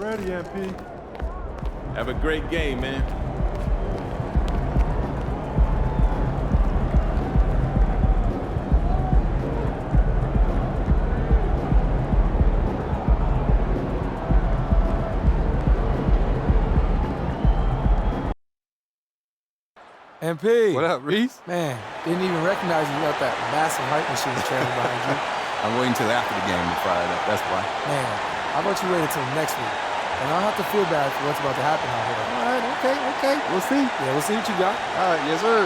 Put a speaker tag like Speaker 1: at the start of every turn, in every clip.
Speaker 1: Ready, MP.
Speaker 2: Have a great game, man.
Speaker 3: MP.
Speaker 1: What up, Reese?
Speaker 3: Man, didn't even recognize you got that massive hype machine trailing behind you.
Speaker 1: I'm waiting till after the game to fire it up. That's why.
Speaker 3: Man, how about you wait until next week? And I don't have to feel bad for what's about to happen out here.
Speaker 1: All right, okay. We'll see.
Speaker 3: Yeah, we'll see what you got.
Speaker 1: All right, yes, sir.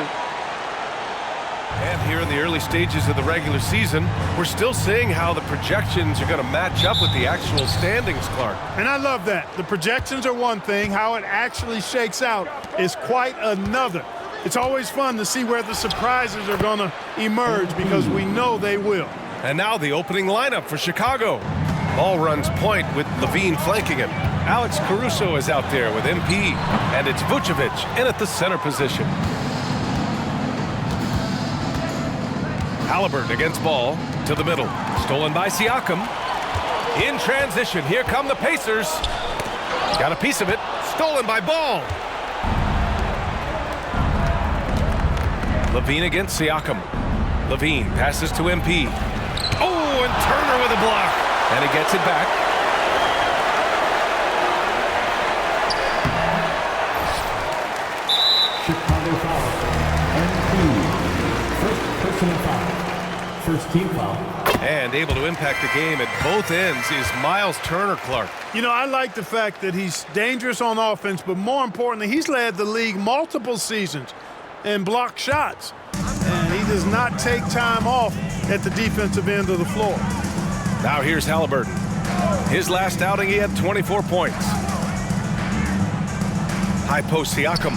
Speaker 4: And here in the early stages of the regular season, we're still seeing how the projections are going to match up with the actual standings, Clark.
Speaker 5: And I love that. The projections are one thing. How it actually shakes out is quite another. It's always fun to see where the surprises are going to emerge because we know they will.
Speaker 4: And now the opening lineup for Chicago. Ball runs point with Levine flanking him. Alex Caruso is out there with MP, and it's Vucevic in at the center position. Halliburton against ball to the middle. Stolen by Siakam. In transition, here come the Pacers. Got a piece of it. Stolen by Ball. Levine against Siakam. Levine passes to MP. Oh, and Turner with a block. And he gets it back.
Speaker 6: Chicago foul. MP. First personal foul. First team foul.
Speaker 4: And able to impact the game at both ends is Miles Turner, Clark.
Speaker 5: You know, I like the fact that he's dangerous on offense, but more importantly, he's led the league multiple seasons and block shots. And he does not take time off at the defensive end of the floor.
Speaker 4: Now here's Halliburton. His last outing, he had 24 points. High post Siakam.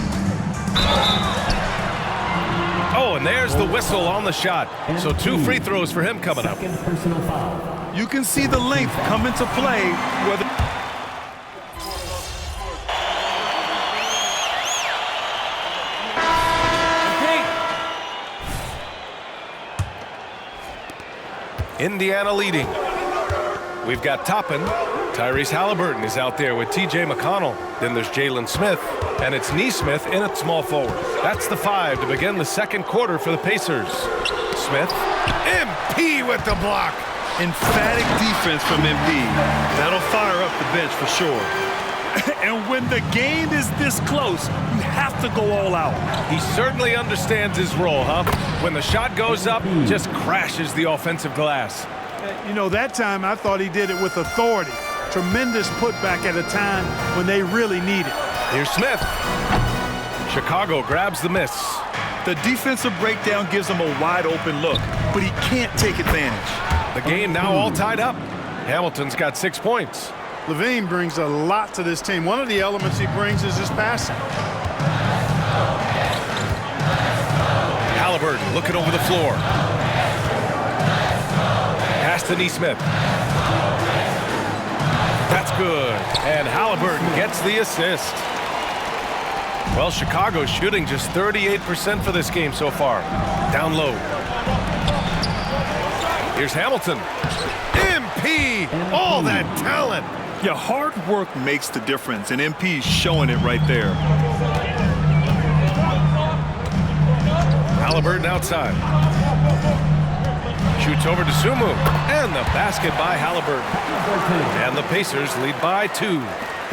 Speaker 4: Oh, and there's the whistle on the shot. So 2 free throws for him coming up.
Speaker 6: Second personal foul.
Speaker 1: You can see the length come into play whether
Speaker 4: Indiana leading. We've got Toppin. Tyrese Halliburton is out there with T.J. McConnell. Then there's Jalen Smith, and it's Nesmith in at small forward. That's the 5 to begin the second quarter for the Pacers. Smith, MP with the block.
Speaker 7: Emphatic defense from MP. That'll fire up the bench for sure. And when the game is this close, you have to go all out.
Speaker 4: He certainly understands his role, huh? When the shot goes up, just crashes the offensive glass.
Speaker 5: You know, that time I thought he did it with authority. Tremendous putback at a time when they really need it.
Speaker 4: Here's Smith. Chicago grabs the miss.
Speaker 7: The defensive breakdown gives him a wide open look, but he can't take advantage.
Speaker 4: The game now all tied up. Hamilton's got 6 points.
Speaker 5: Levine brings a lot to this team. One of the elements he brings is his passing.
Speaker 4: Halliburton looking over the floor. Pass to Nesmith. That's good. And Halliburton gets the assist. Well, Chicago's shooting just 38% for this game so far. Down low. Here's Hamilton. MP! All that talent!
Speaker 7: Yeah, hard work makes the difference, and MP's showing it right there.
Speaker 4: Halliburton outside. Shoots over to Sumu. And the basket by Halliburton. And the Pacers lead by 2.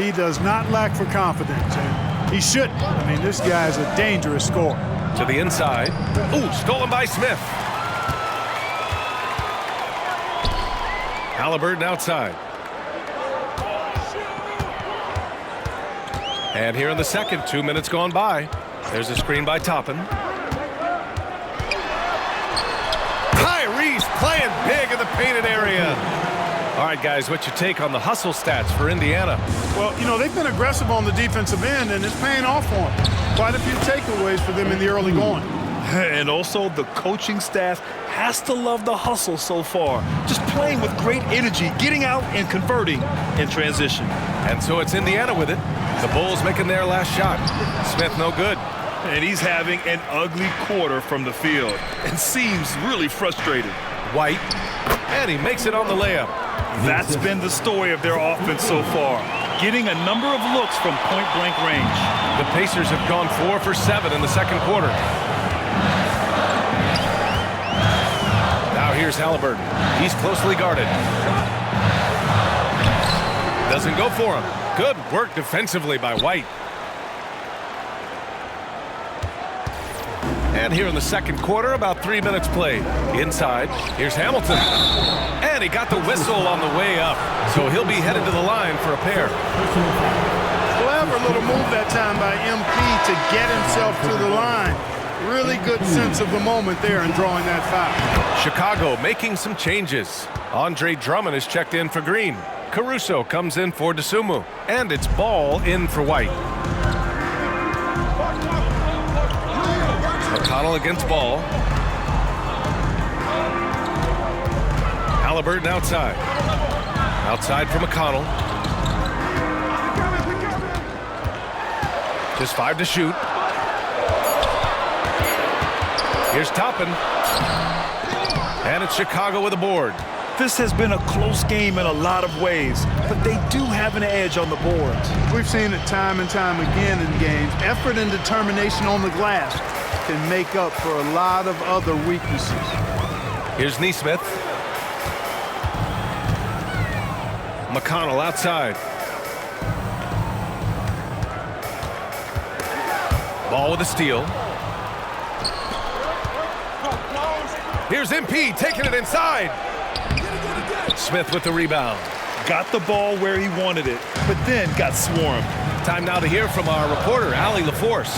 Speaker 5: He does not lack for confidence, and he shouldn't. I mean, this guy's a dangerous scorer.
Speaker 4: To the inside. Ooh, stolen by Smith. Halliburton outside. And here in the second, 2 minutes gone by. There's a screen by Toppin. Tyrese playing big in the painted area. All right, guys, what's your take on the hustle stats for Indiana?
Speaker 5: Well, you know, they've been aggressive on the defensive end, and it's paying off for them. Quite a few takeaways for them in the early going.
Speaker 7: And also, the coaching staff has to love the hustle so far. Just playing with great energy, getting out and converting in transition.
Speaker 4: And so it's Indiana with it. The Bulls making their last shot. Smith no good.
Speaker 7: And he's having an ugly quarter from the field and seems really frustrated.
Speaker 4: White, and he makes it on the layup.
Speaker 7: That's been the story of their offense so far. getting a number of looks from point-blank range.
Speaker 4: The Pacers have gone 4 for 7 in the second quarter. Now here's Halliburton. He's closely guarded. Doesn't go for him. Good work defensively by White. And here in the second quarter, about 3 minutes played. Inside, here's Hamilton. And he got the whistle on the way up. So he'll be headed to the line for a pair.
Speaker 5: Clever little move that time by MP to get himself to the line. Really good sense of the moment there in drawing that foul.
Speaker 4: Chicago making some changes. Andre Drummond is checked in for Green. Caruso comes in for DeSumo. And it's Ball in for White. McConnell against Ball. Halliburton outside. Outside for McConnell. Just 5 to shoot. Here's Toppin. And it's Chicago with a board.
Speaker 7: This has been a close game in a lot of ways, but they do have an edge on the boards.
Speaker 5: We've seen it time and time again in games. Effort and determination on the glass can make up for a lot of other weaknesses.
Speaker 4: Here's Neesmith. McConnell outside. Ball with a steal. Here's MP taking it inside. Smith with the rebound.
Speaker 7: Got the ball where he wanted it, but then got swarmed.
Speaker 4: Time now to hear from our reporter, Allie LaForce.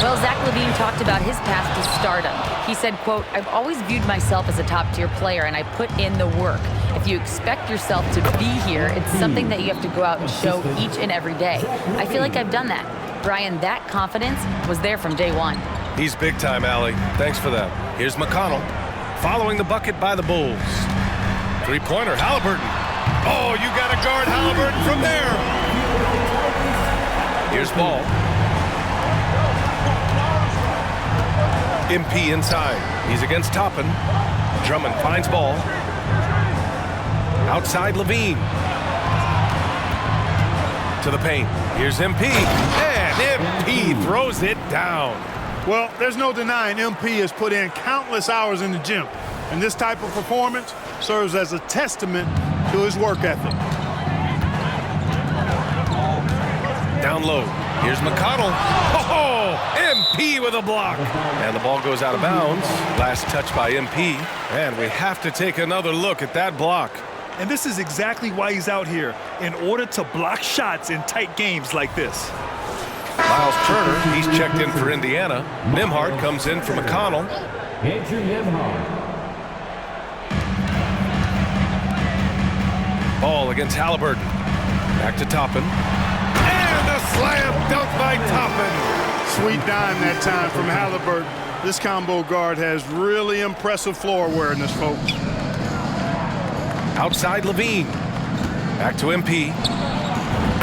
Speaker 8: Well, Zach LaVine talked about his path to stardom. He said, quote, "I've always viewed myself as a top-tier player, and I put in the work. If you expect yourself to be here, it's something that you have to go out and show each and every day. I feel like I've done that." Brian, that confidence was there from day one.
Speaker 4: He's big time, Allie. Thanks for that. Here's McConnell. Following the bucket by the Bulls. Three-pointer, Halliburton. Oh, you got to guard Halliburton from there. Here's Ball. MP inside. He's against Toppin. Drummond finds Ball. Outside Levine. To the paint. Here's MP. And MP throws it down.
Speaker 5: Well, there's no denying MP has put in countless hours in the gym. And this type of performance serves as a testament to his work ethic.
Speaker 4: Down low. Here's McConnell. Oh, MP with a block. And the ball goes out of bounds. Last touch by MP. And we have to take another look at that block.
Speaker 7: And this is exactly why he's out here, in order to block shots in tight games like this.
Speaker 4: Miles Turner, he's checked in for Indiana. Nimhart comes in for McConnell.
Speaker 6: Andrew Nimhart.
Speaker 4: Ball against Halliburton. Back to Toppin. And a slam dunk by Toppin.
Speaker 5: Sweet dime that time from Halliburton. This combo guard has really impressive floor awareness, folks.
Speaker 4: Outside Levine. Back to MP.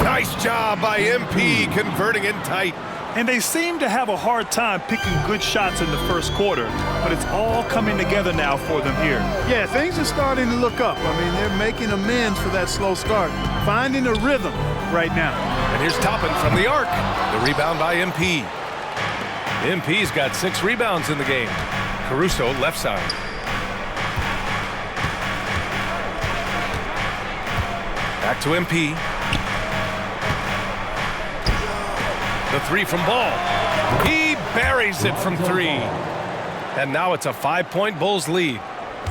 Speaker 4: Nice job by MP converting it tight.
Speaker 7: And they seem to have a hard time picking good shots in the first quarter, but it's all coming together now for them here.
Speaker 5: Yeah, things are starting to look up. I mean, they're making amends for that slow start, finding a rhythm right now.
Speaker 4: And here's Toppin from the arc. The rebound by MP. MP's got 6 rebounds in the game. Caruso left side. Back to MP. The three from Ball. He buries it from 3. And now it's a 5-point Bulls lead.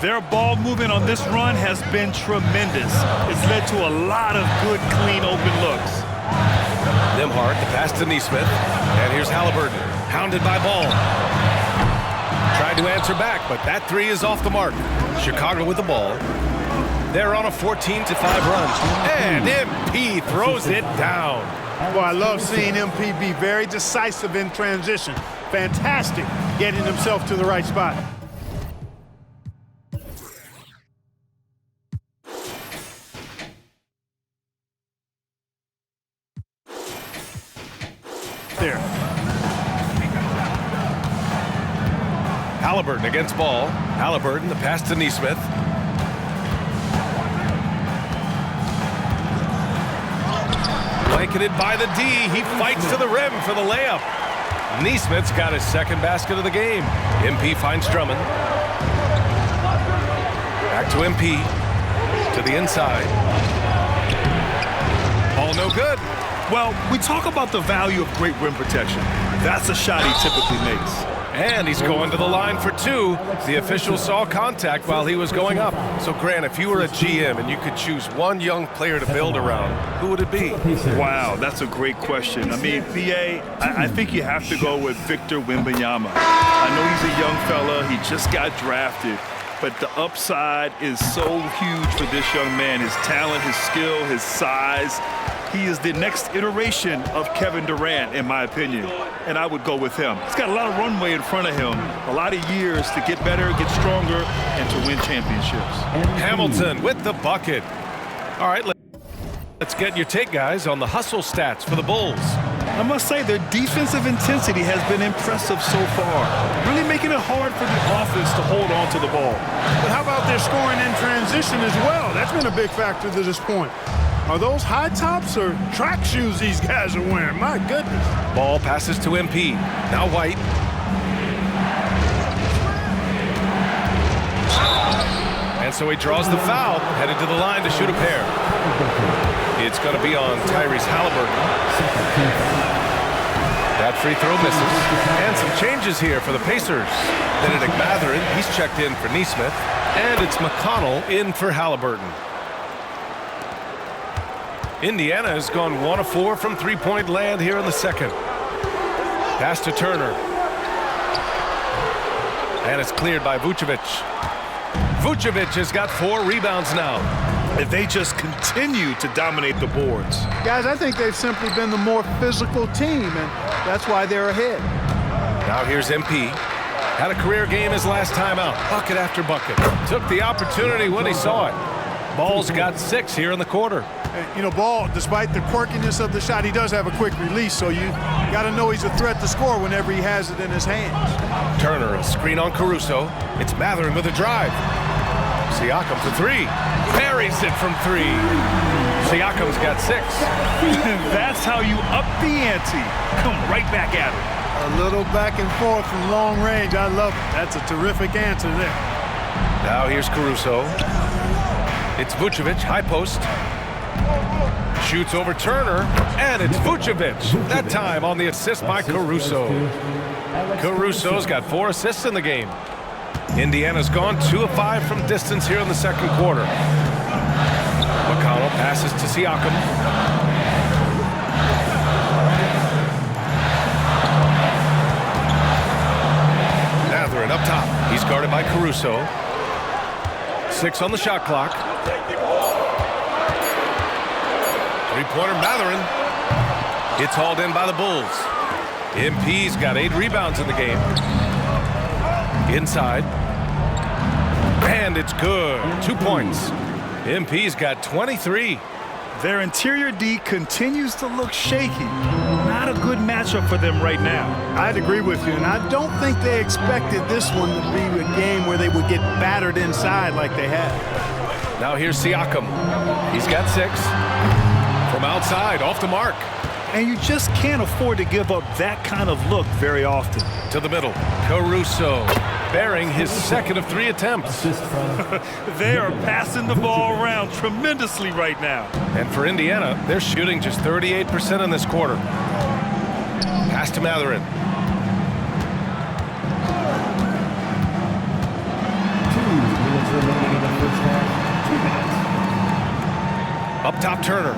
Speaker 7: Their ball movement on this run has been tremendous. It's led to a lot of good, clean, open looks.
Speaker 4: Nimhart, the pass to Neesmith. And here's Halliburton, hounded by Ball. Tried to answer back, but that 3 is off the mark. Chicago with the ball. They're on a 14-5 run. And MP throws it down.
Speaker 5: Well, I love seeing MP be very decisive in transition. Fantastic getting himself to the right spot. There.
Speaker 4: Halliburton against Ball. Halliburton, the pass to Neesmith. Bracketed by the D. He fights to the rim for the layup. Neesmith's got his second basket of the game. MP finds Drummond. Back to MP. To the inside. Ball no good.
Speaker 7: Well, we talk about the value of great rim protection. That's a shot he typically makes.
Speaker 4: And he's going to the line for two. The official saw contact while he was going up. So, Grant, if you were a GM and you could choose one young player to build around, who would it be?
Speaker 7: Wow, that's a great question. I mean, BA, I think you have to go with Victor Wembanyama. I know he's a young fella. He just got drafted. But the upside is so huge for this young man. His talent, his skill, his size. He is the next iteration of Kevin Durant, in my opinion. And I would go with him. He's got a lot of runway in front of him. A lot of years to get better, get stronger, and to win championships.
Speaker 4: Hamilton with the bucket. All right, let's get your take, guys, on the hustle stats for the Bulls.
Speaker 7: I must say their defensive intensity has been impressive so far. Really making it hard for the offense to hold on to the ball.
Speaker 5: But how about their scoring in transition as well? That's been a big factor to this point. Are those high tops or track shoes these guys are wearing? My goodness.
Speaker 4: Ball passes to MP. Now White. And so he draws the foul, headed to the line to shoot a pair. It's going to be on Tyrese Haliburton. That free throw misses. And some changes here for the Pacers. Benedict Mathurin, he's checked in for Neesmith. And it's McConnell in for Haliburton. Indiana has gone 1 of 4 from three-point land here in the second. Pass to Turner. And it's cleared by Vucevic. Vucevic has got 4 rebounds now.
Speaker 7: And they just continue to dominate the boards.
Speaker 5: Guys, I think they've simply been the more physical team, and that's why they're ahead.
Speaker 4: Now here's MP. Had a career game his last time out. Bucket after bucket. Took the opportunity when he saw it. Ball's got 6 here in the quarter.
Speaker 5: You know, Ball, despite the quirkiness of the shot, he does have a quick release, so you got to know he's a threat to score whenever he has it in his hands.
Speaker 4: Turner, a screen on Caruso. It's Mathurin with a drive. Siakam for 3. Buries it from 3. Siakam's got 6.
Speaker 7: That's how you up the ante. Come right back at it.
Speaker 5: A little back and forth from long range. I love it. That's a terrific answer there.
Speaker 4: Now here's Caruso. It's Vucevic, high post. Shoots over Turner, and it's Vucevic. That time on the assist by Caruso. Caruso's got 4 assists in the game. Indiana's gone 2 of 5 from distance here in the second quarter. McConnell passes to Siakam. Mathurin up top. He's guarded by Caruso. 6 on the shot clock. Three-pointer Mathurin. It's hauled in by the Bulls. MP's got 8 rebounds in the game. Inside. And it's good. 2 points. MP's got 23.
Speaker 7: Their interior D continues to look shaky. Not a good matchup for them right now.
Speaker 5: I'd agree with you, and I don't think they expected this one to be a game where they would get battered inside like they have.
Speaker 4: Now here's Siakam. He's got 6. From outside, off the mark.
Speaker 7: And you just can't afford to give up that kind of look very often.
Speaker 4: To the middle. Caruso bearing his second of 3 attempts.
Speaker 7: They are passing the ball around tremendously right now.
Speaker 4: And for Indiana, they're shooting just 38% in this quarter. Pass to Mathurin.
Speaker 6: 2 minutes remaining in the first half. 2 minutes.
Speaker 4: Up top, Turner.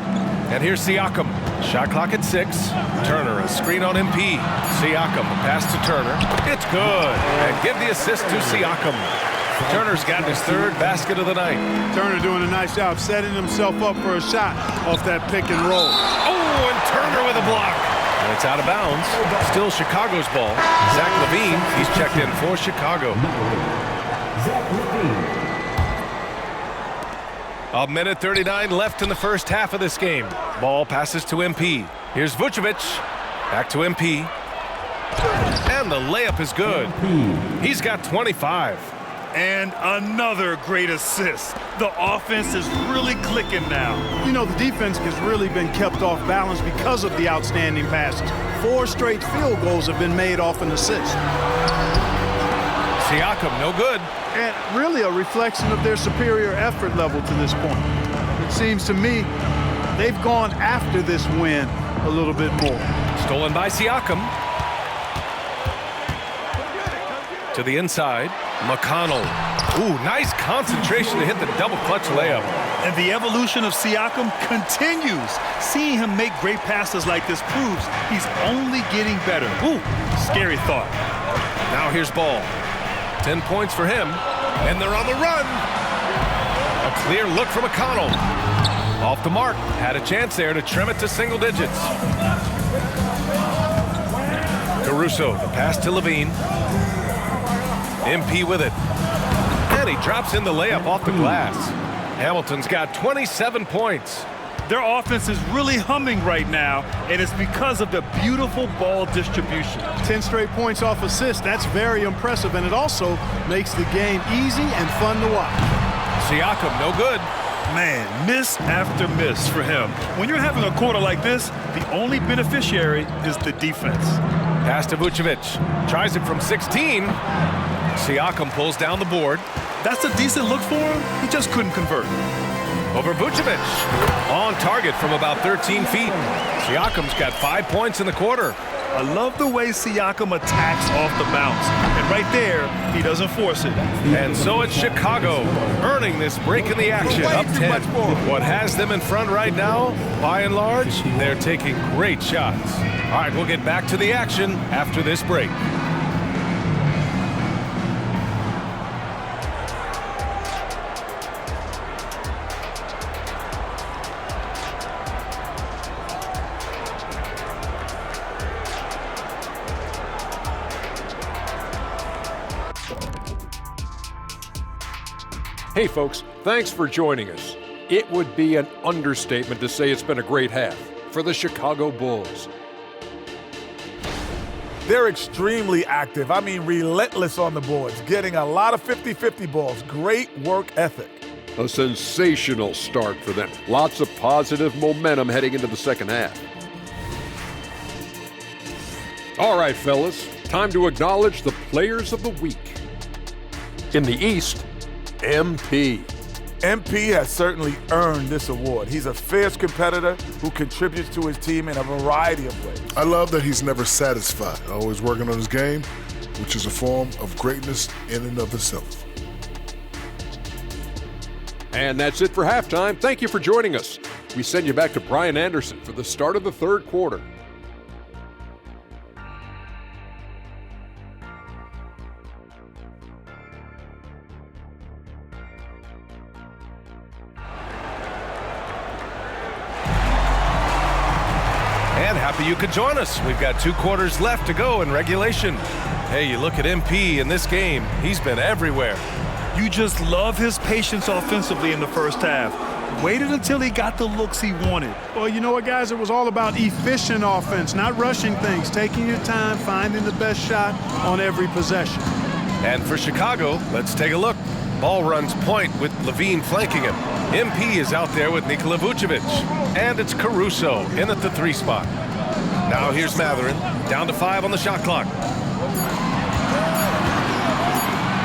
Speaker 4: And here's Siakam. Shot clock at 6. Turner, a screen on MP. Siakam, a pass to Turner. It's good. And give the assist to Siakam. Turner's got his 3rd basket of the night.
Speaker 5: Turner doing a nice job setting himself up for a shot off that pick and roll.
Speaker 4: Oh, and Turner with a block. And it's out of bounds. Still Chicago's ball. Zach LaVine, he's checked in for Chicago.
Speaker 6: Zach LaVine.
Speaker 4: A minute 39 left in the first half of this game. Ball passes to MP. Here's Vucevic. Back to MP. And the layup is good. He's got 25.
Speaker 7: And another great assist. The offense is really clicking now.
Speaker 5: You know, the defense has really been kept off balance because of the outstanding passes. 4 straight field goals have been made off an assist.
Speaker 4: Siakam, no good.
Speaker 5: And really a reflection of their superior effort level to this point. It seems to me they've gone after this win a little bit more.
Speaker 4: Stolen by Siakam. To the inside, McConnell. Ooh, nice concentration to hit the double clutch layup.
Speaker 7: And the evolution of Siakam continues. Seeing him make great passes like this proves he's only getting better. Ooh, scary thought.
Speaker 4: Now here's Ball. 10 points for him, and they're on the run. A clear look from McConnell. Off the mark, had a chance there to trim it to single digits. Caruso, the pass to Levine. MP with it. And he drops in the layup off the glass. Hamilton's got 27 points.
Speaker 7: Their offense is really humming right now, and it's because of the beautiful ball distribution.
Speaker 5: 10 straight points off assists. That's very impressive, and it also makes the game easy and fun to watch.
Speaker 4: Siakam, no good.
Speaker 7: Man, miss after miss for him. When you're having a quarter like this, the only beneficiary is the defense.
Speaker 4: Pass to Vucevic. Tries it from 16. Siakam pulls down the board.
Speaker 7: That's a decent look for him. He just couldn't convert.
Speaker 4: Over Vucevic. On target from about 13 feet. Siakam's got 5 points in the quarter.
Speaker 7: I love the way Siakam attacks off the bounce. And right there, he doesn't force it.
Speaker 4: And so it's Chicago earning this break in the action. Up 10. What has them in front right now, by and large, they're taking great shots. All right, we'll get back to the action after this break.
Speaker 9: Hey folks, thanks for joining us. It would be an understatement to say it's been a great half for the Chicago Bulls.
Speaker 10: They're extremely active. I mean, relentless on the boards, getting a lot of 50-50 balls. Great work ethic.
Speaker 9: A sensational start for them. Lots of positive momentum heading into the second half. All right, fellas, time to acknowledge the players of the week. In the East, MP.
Speaker 10: MP has certainly earned this award. He's a fierce competitor who contributes to his team in a variety of ways.
Speaker 11: I love that he's never satisfied, always working on his game, which is a form of greatness in and of itself.
Speaker 9: And that's it for halftime. Thank you for joining us. We send you back to Brian Anderson for the start of the third quarter.
Speaker 4: And happy you could join us. We've got 2 quarters left to go in regulation. Hey, you look at MP in this game, he's been everywhere.
Speaker 7: You just love his patience offensively in the first half. Waited until he got the looks he wanted.
Speaker 5: Well, you know what, guys? It was all about efficient offense, not rushing things, taking your time, finding the best shot on every possession.
Speaker 4: And for Chicago, let's take a look. Ball runs point with Levine flanking him. MP is out there with Nikola Vucevic. And it's Caruso in at the 3 spot. Now here's Matherin, down to 5 on the shot clock.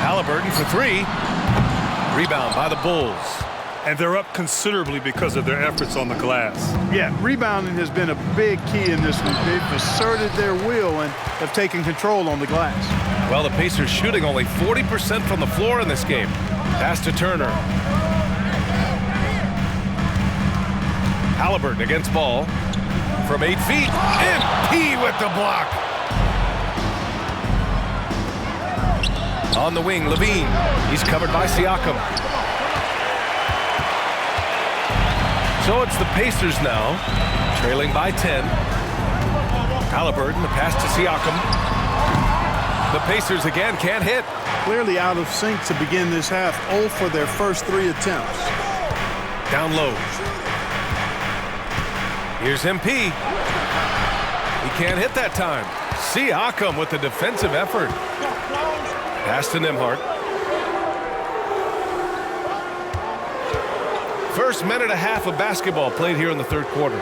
Speaker 4: Halliburton for 3. Rebound by the Bulls.
Speaker 7: And they're up considerably because of their efforts on the glass.
Speaker 5: Yeah, rebounding has been a big key in this one. They've asserted their will and have taken control on the glass.
Speaker 4: Well, the Pacers shooting only 40% from the floor in this game. Pass to Turner. Halliburton against Ball. From 8 feet. MP with the block. On the wing, Levine. He's covered by Siakam. So it's the Pacers now, trailing by 10. Halliburton, the pass to Siakam. The Pacers again can't hit.
Speaker 5: Clearly out of sync to begin this half, 0 for their first 3 attempts.
Speaker 4: Down low. Here's MP. He can't hit that time. Siakam with the defensive effort. Pass to Nembhard. First minute and a half of basketball played here in the third quarter.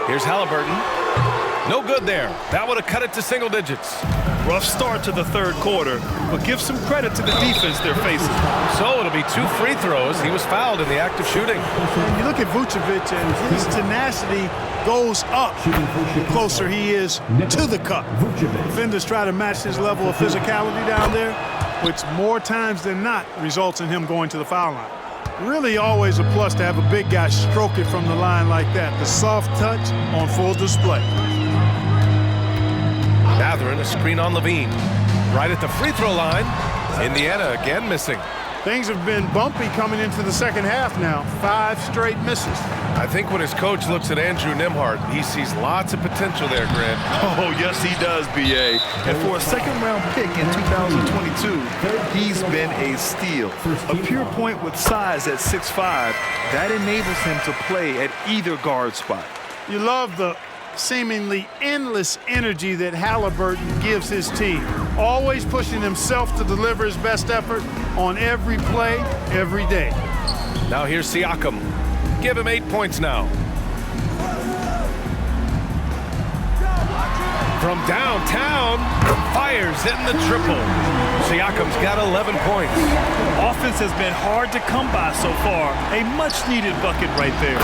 Speaker 4: Here's Halliburton. No good there. That would have cut it to single digits.
Speaker 7: Rough start to the third quarter, but give some credit to the defense they're facing.
Speaker 4: So it'll be 2 free throws. He was fouled in the act of shooting.
Speaker 5: And you look at Vucevic, and his tenacity goes up the closer he is to the cup. Defenders try to match his level of physicality down there, which more times than not results in him going to the foul line. Really always a plus to have a big guy stroke it from the line like that. The soft touch on full display.
Speaker 4: Mathurin, a screen on Levine. Right at the free throw line. Indiana again missing.
Speaker 5: Things have been bumpy coming into the second half now. 5 straight misses.
Speaker 4: I think when his coach looks at Andrew Nembhard, he sees lots of potential there, Grant.
Speaker 7: Oh, yes, he does, B.A. And for a second-round pick in 2022, he's been a steal. A pure point with size at 6'5", that enables him to play at either guard spot.
Speaker 5: You love the seemingly endless energy that Halliburton gives his team. Always pushing himself to deliver his best effort on every play, every day.
Speaker 4: Now here's Siakam. Give him 8 points now. From downtown, fires hitting the triple. Siakam's got 11 points.
Speaker 7: Offense has been hard to come by so far. A much-needed bucket right there.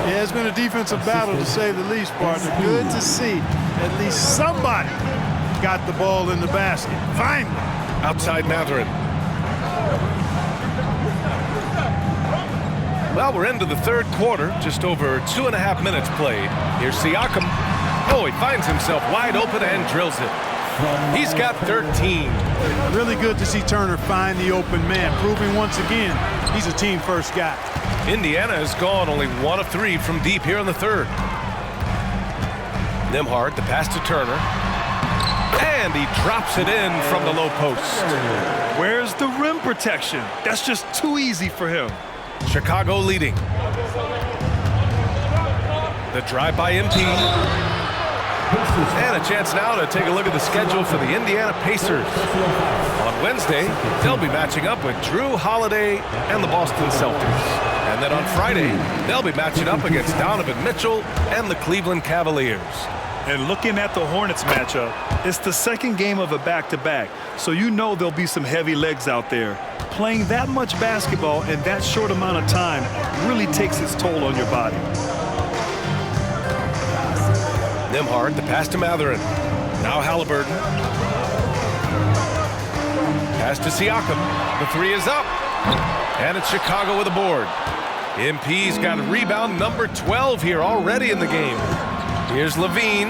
Speaker 5: Yeah, it's been a defensive battle, to say the least, partner. Good to see at least somebody got the ball in the basket. Finally.
Speaker 4: Outside Mathurin. Well, we're into the third quarter. Just over 2.5 minutes played. Here's Siakam. Oh, he finds himself wide open and drills it. He's got 13.
Speaker 5: Really good to see Turner find the open man, proving once again he's a team-first guy.
Speaker 4: Indiana has gone only 1 of 3 from deep here in the third. Nembhard, the pass to Turner. And he drops it in from the low post.
Speaker 7: Where's the rim protection? That's just too easy for him.
Speaker 4: Chicago leading. The drive by MP. And a chance now to take a look at the schedule for the Indiana Pacers. On Wednesday, they'll be matching up with Drew Holiday and the Boston Celtics. And then on Friday, they'll be matching up against Donovan Mitchell and the Cleveland Cavaliers.
Speaker 7: And looking at the Hornets matchup, it's the second game of a back-to-back, so you know there'll be some heavy legs out there. Playing that much basketball in that short amount of time really takes its toll on your body.
Speaker 4: Nembhard, the pass to Mathurin. Now Halliburton. Pass to Siakam. The 3 is up. And it's Chicago with a board. MP's got rebound number 12 here already in the game. Here's Levine.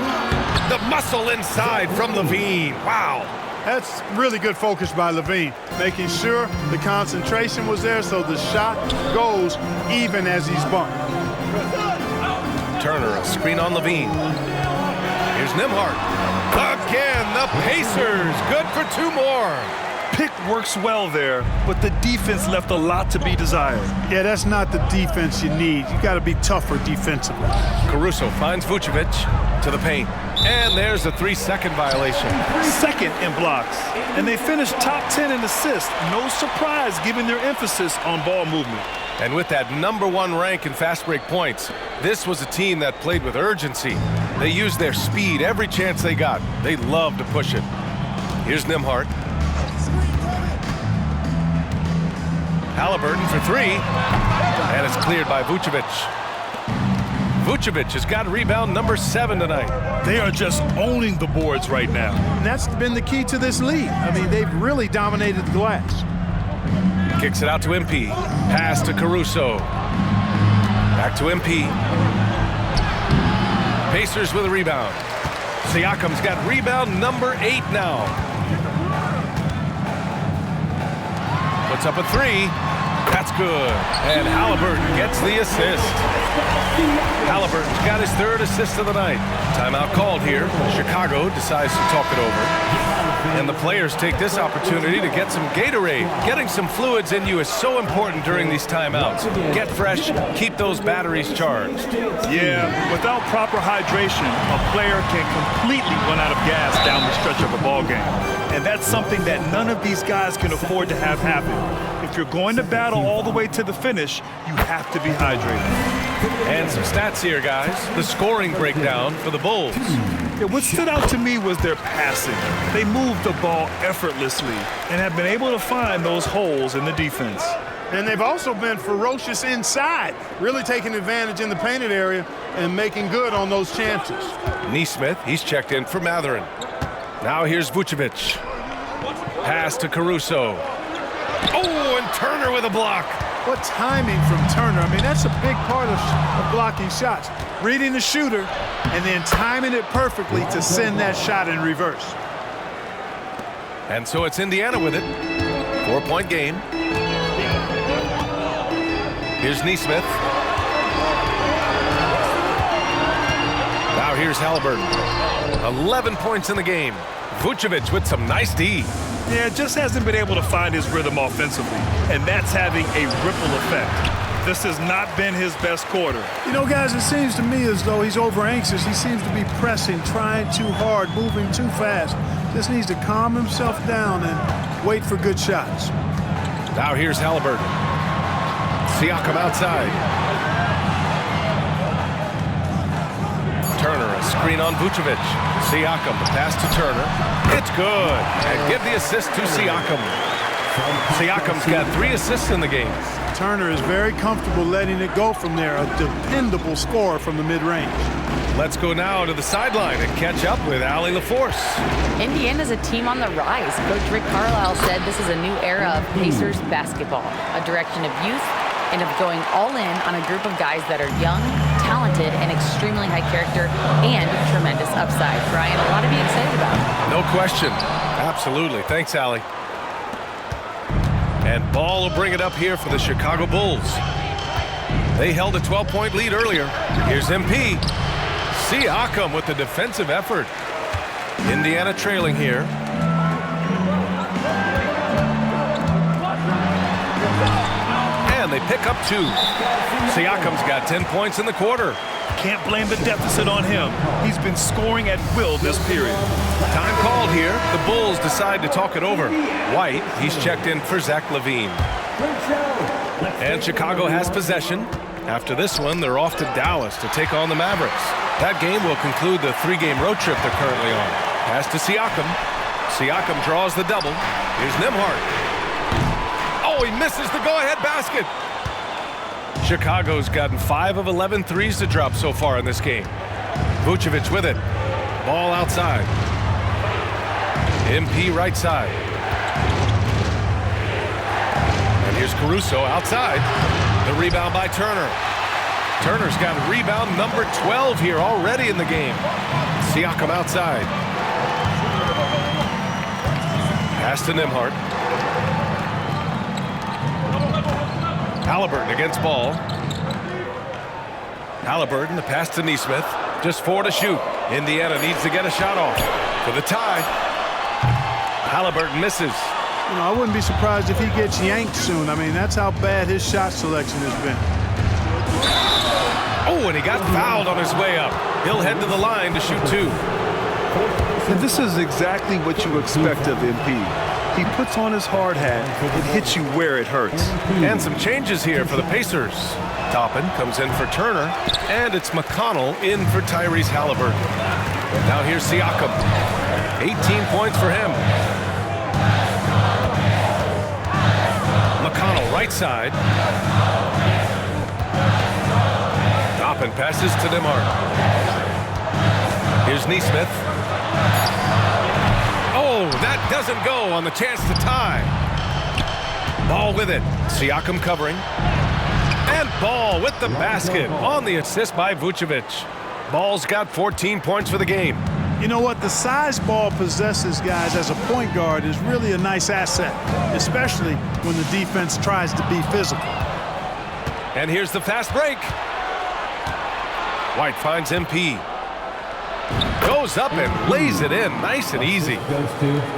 Speaker 4: The muscle inside from Levine. Wow.
Speaker 5: That's really good focus by Levine, making sure the concentration was there so the shot goes even as he's bumped.
Speaker 4: Turner, a screen on Levine. Here's Nembhard. Again, the Pacers. Good for 2 more.
Speaker 7: Pick works well there, but the defense left a lot to be desired.
Speaker 5: Yeah, that's not the defense you need. You got to be tougher defensively.
Speaker 4: Caruso finds Vucevic to the paint. And there's a 3-second violation.
Speaker 7: Second in blocks. And they finished top 10 in assists. No surprise given their emphasis on ball movement.
Speaker 4: And with that #1 rank in fast break points, this was a team that played with urgency. They used their speed every chance they got. They love to push it. Here's Nembhard. Halliburton for 3. And it's cleared by Vucevic. Vucevic has got rebound number 7 tonight.
Speaker 7: They are just owning the boards right now.
Speaker 5: And that's been the key to this league. I mean, they've really dominated the glass.
Speaker 4: Kicks it out to MP. Pass to Caruso. Back to MP. Pacers with a rebound. Siakam's got rebound number 8 now. Puts up a 3. That's good. And Halliburton gets the assist. Halliburton's got his 3rd assist of the night. Timeout called here. Chicago decides to talk it over. And the players take this opportunity to get some Gatorade. Getting some fluids in you is so important during these timeouts. Get fresh, keep those batteries charged.
Speaker 7: Yeah, without proper hydration, a player can completely run out of gas down the stretch of a ball game. And that's something that none of these guys can afford to have happen. If you're going to battle battle all the way to the finish, you have to be hydrated.
Speaker 4: And some stats here, guys. The scoring breakdown for the Bulls.
Speaker 7: Yeah, what stood out to me was their passing. They moved the ball effortlessly and have been able to find those holes in the defense.
Speaker 5: And they've also been ferocious inside, really taking advantage in the painted area and making good on those chances.
Speaker 4: Neesmith, he's checked in for Matherin. Now here's Vucevic. Pass to Caruso. Oh, and Turner with a block.
Speaker 5: What timing from Turner. I mean, that's a big part of blocking shots. Reading the shooter and then timing it perfectly to send that shot in reverse.
Speaker 4: And so it's Indiana with it. 4-point game. Here's Neesmith. Now here's Halliburton. 11 points in the game. Vucevic with some nice D.
Speaker 7: Yeah, just hasn't been able to find his rhythm offensively, and that's having a ripple effect. This has not been his best quarter.
Speaker 5: You know, guys, it seems to me as though he's over anxious. He seems to be pressing, trying too hard, moving too fast. Just needs to calm himself down and wait for good shots.
Speaker 4: Now here's Halliburton. Siakam outside. Turner, a screen on Vucevic. Siakam, the pass to Turner. It's good. And give the assist to Siakam. Siakam's got 3 assists in the game.
Speaker 5: Turner is very comfortable letting it go from there. A dependable scorer from the mid-range.
Speaker 4: Let's go now to the sideline and catch up with Allie LaForce.
Speaker 8: Indiana's a team on the rise. Coach Rick Carlisle said this is a new era of Pacers basketball, a direction of youth and of going all in on a group of guys that are young, talented, and extremely high character and tremendous upside. Brian, a lot to be excited about.
Speaker 4: No question. Absolutely. Thanks, Allie. And Ball will bring it up here for the Chicago Bulls. They held a 12-point lead earlier. Here's MP. Siakam with the defensive effort. Indiana trailing here. And they pick up 2. Siakam's got 10 points in the quarter.
Speaker 7: Can't blame the deficit on him. He's been scoring at will this period.
Speaker 4: Time called here. The Bulls decide to talk it over. White, he's checked in for Zach LaVine. And Chicago has possession. After this one, they're off to Dallas to take on the Mavericks. That game will conclude the 3-game road trip they're currently on. Pass to Siakam. Siakam draws the double. Here's Nembhard. Oh, he misses the go-ahead basket. Chicago's gotten 5 of 11 threes to drop so far in this game. Vucevic with it. Ball outside. MP right side. And here's Caruso outside. The rebound by Turner. Turner's got rebound number 12 here already in the game. Siakam outside. Pass to Nembhard. Halliburton against Ball. Halliburton, the pass to Neesmith. Just 4 to shoot. Indiana needs to get a shot off for the tie. Halliburton misses.
Speaker 5: You know, I wouldn't be surprised if he gets yanked soon. I mean, that's how bad his shot selection has been.
Speaker 4: Oh, and he got fouled on his way up. He'll head to the line to shoot 2.
Speaker 7: And this is exactly what you expect of MP. He puts on his hard hat and hits you where it hurts.
Speaker 4: And some changes here for the Pacers. Toppin comes in for Turner, and it's McConnell in for Tyrese Halliburton. Now here's Siakam. 18 points for him. McConnell right side. Toppin passes to Nembhard. Here's Neesmith. Oh, that doesn't go on the chance to tie. Ball with it. Siakam covering. And Ball with the basket on the assist by Vucevic. Ball's got 14 points for the game.
Speaker 5: You know what? The size Ball possesses, guys, as a point guard is really a nice asset, especially when the defense tries to be physical.
Speaker 4: And here's the fast break. White finds MP. Goes up and lays it in nice and easy.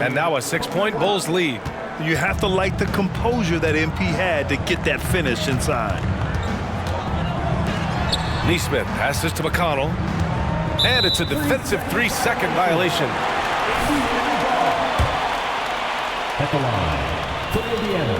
Speaker 4: And now a 6-point Bulls lead.
Speaker 7: You have to like the composure that MP had to get that finish inside.
Speaker 4: Neesmith passes to McConnell. And it's a defensive 3-second violation.
Speaker 6: At the line for Indiana.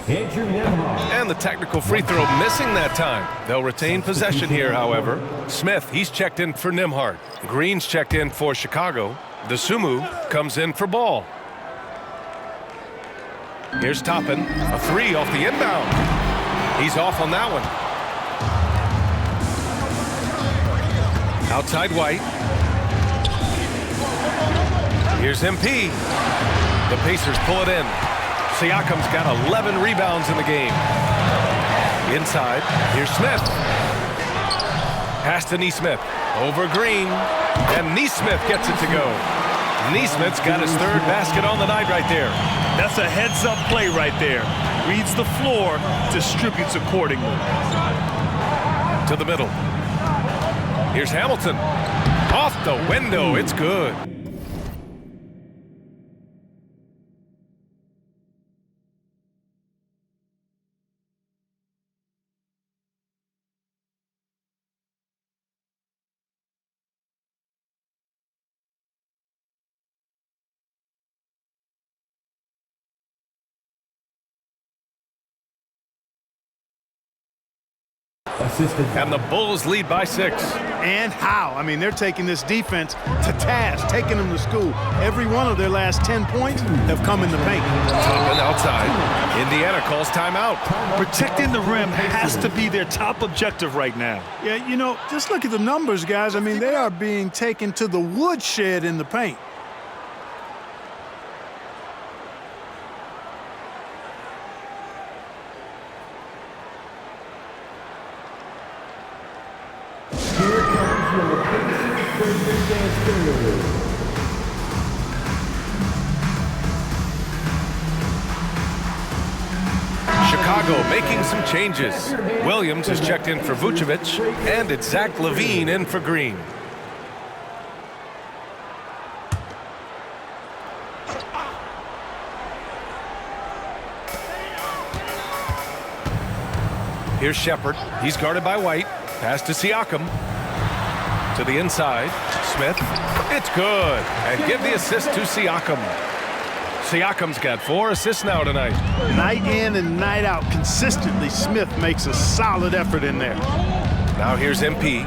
Speaker 6: Andrew Nimhart.
Speaker 4: And the technical free throw missing that time. They'll retain possession here, however. Smith, he's checked in for Nimhart. Green's checked in for Chicago. DeSumo comes in for Ball. Here's Toppin, a three off the inbound. He's off on that one. Outside White. Here's MP. The Pacers pull it in. Siakam's got 11 rebounds in the game. Inside, here's Smith. Pass to Neesmith. Over Green. And Neesmith gets it to go. Neesmith's got his third basket on the night right there.
Speaker 7: That's a heads-up play right there. Reads the floor, distributes accordingly.
Speaker 4: To the middle. Here's Hamilton. Off the window. It's good. And the Bulls lead by 6.
Speaker 5: And how? I mean, they're taking this defense to task, taking them to school. Every one of their last 10 points have come in the paint.
Speaker 4: Toppin outside. Indiana calls timeout.
Speaker 7: Protecting the rim has to be their top objective right now.
Speaker 5: Yeah, you know, just look at the numbers, guys. I mean, they are being taken to the woodshed in the paint.
Speaker 4: Chicago making some changes. Williams is checked in for Vucevic, and it's Zach LaVine in for Green. Here's Shepard. He's guarded by White. Pass to Siakam. To the inside. Smith. It's good. And give the assist to Siakam. Siakam's got 4 assists now tonight.
Speaker 5: Night in and night out, consistently, Smith makes a solid effort in there.
Speaker 4: Now here's MP.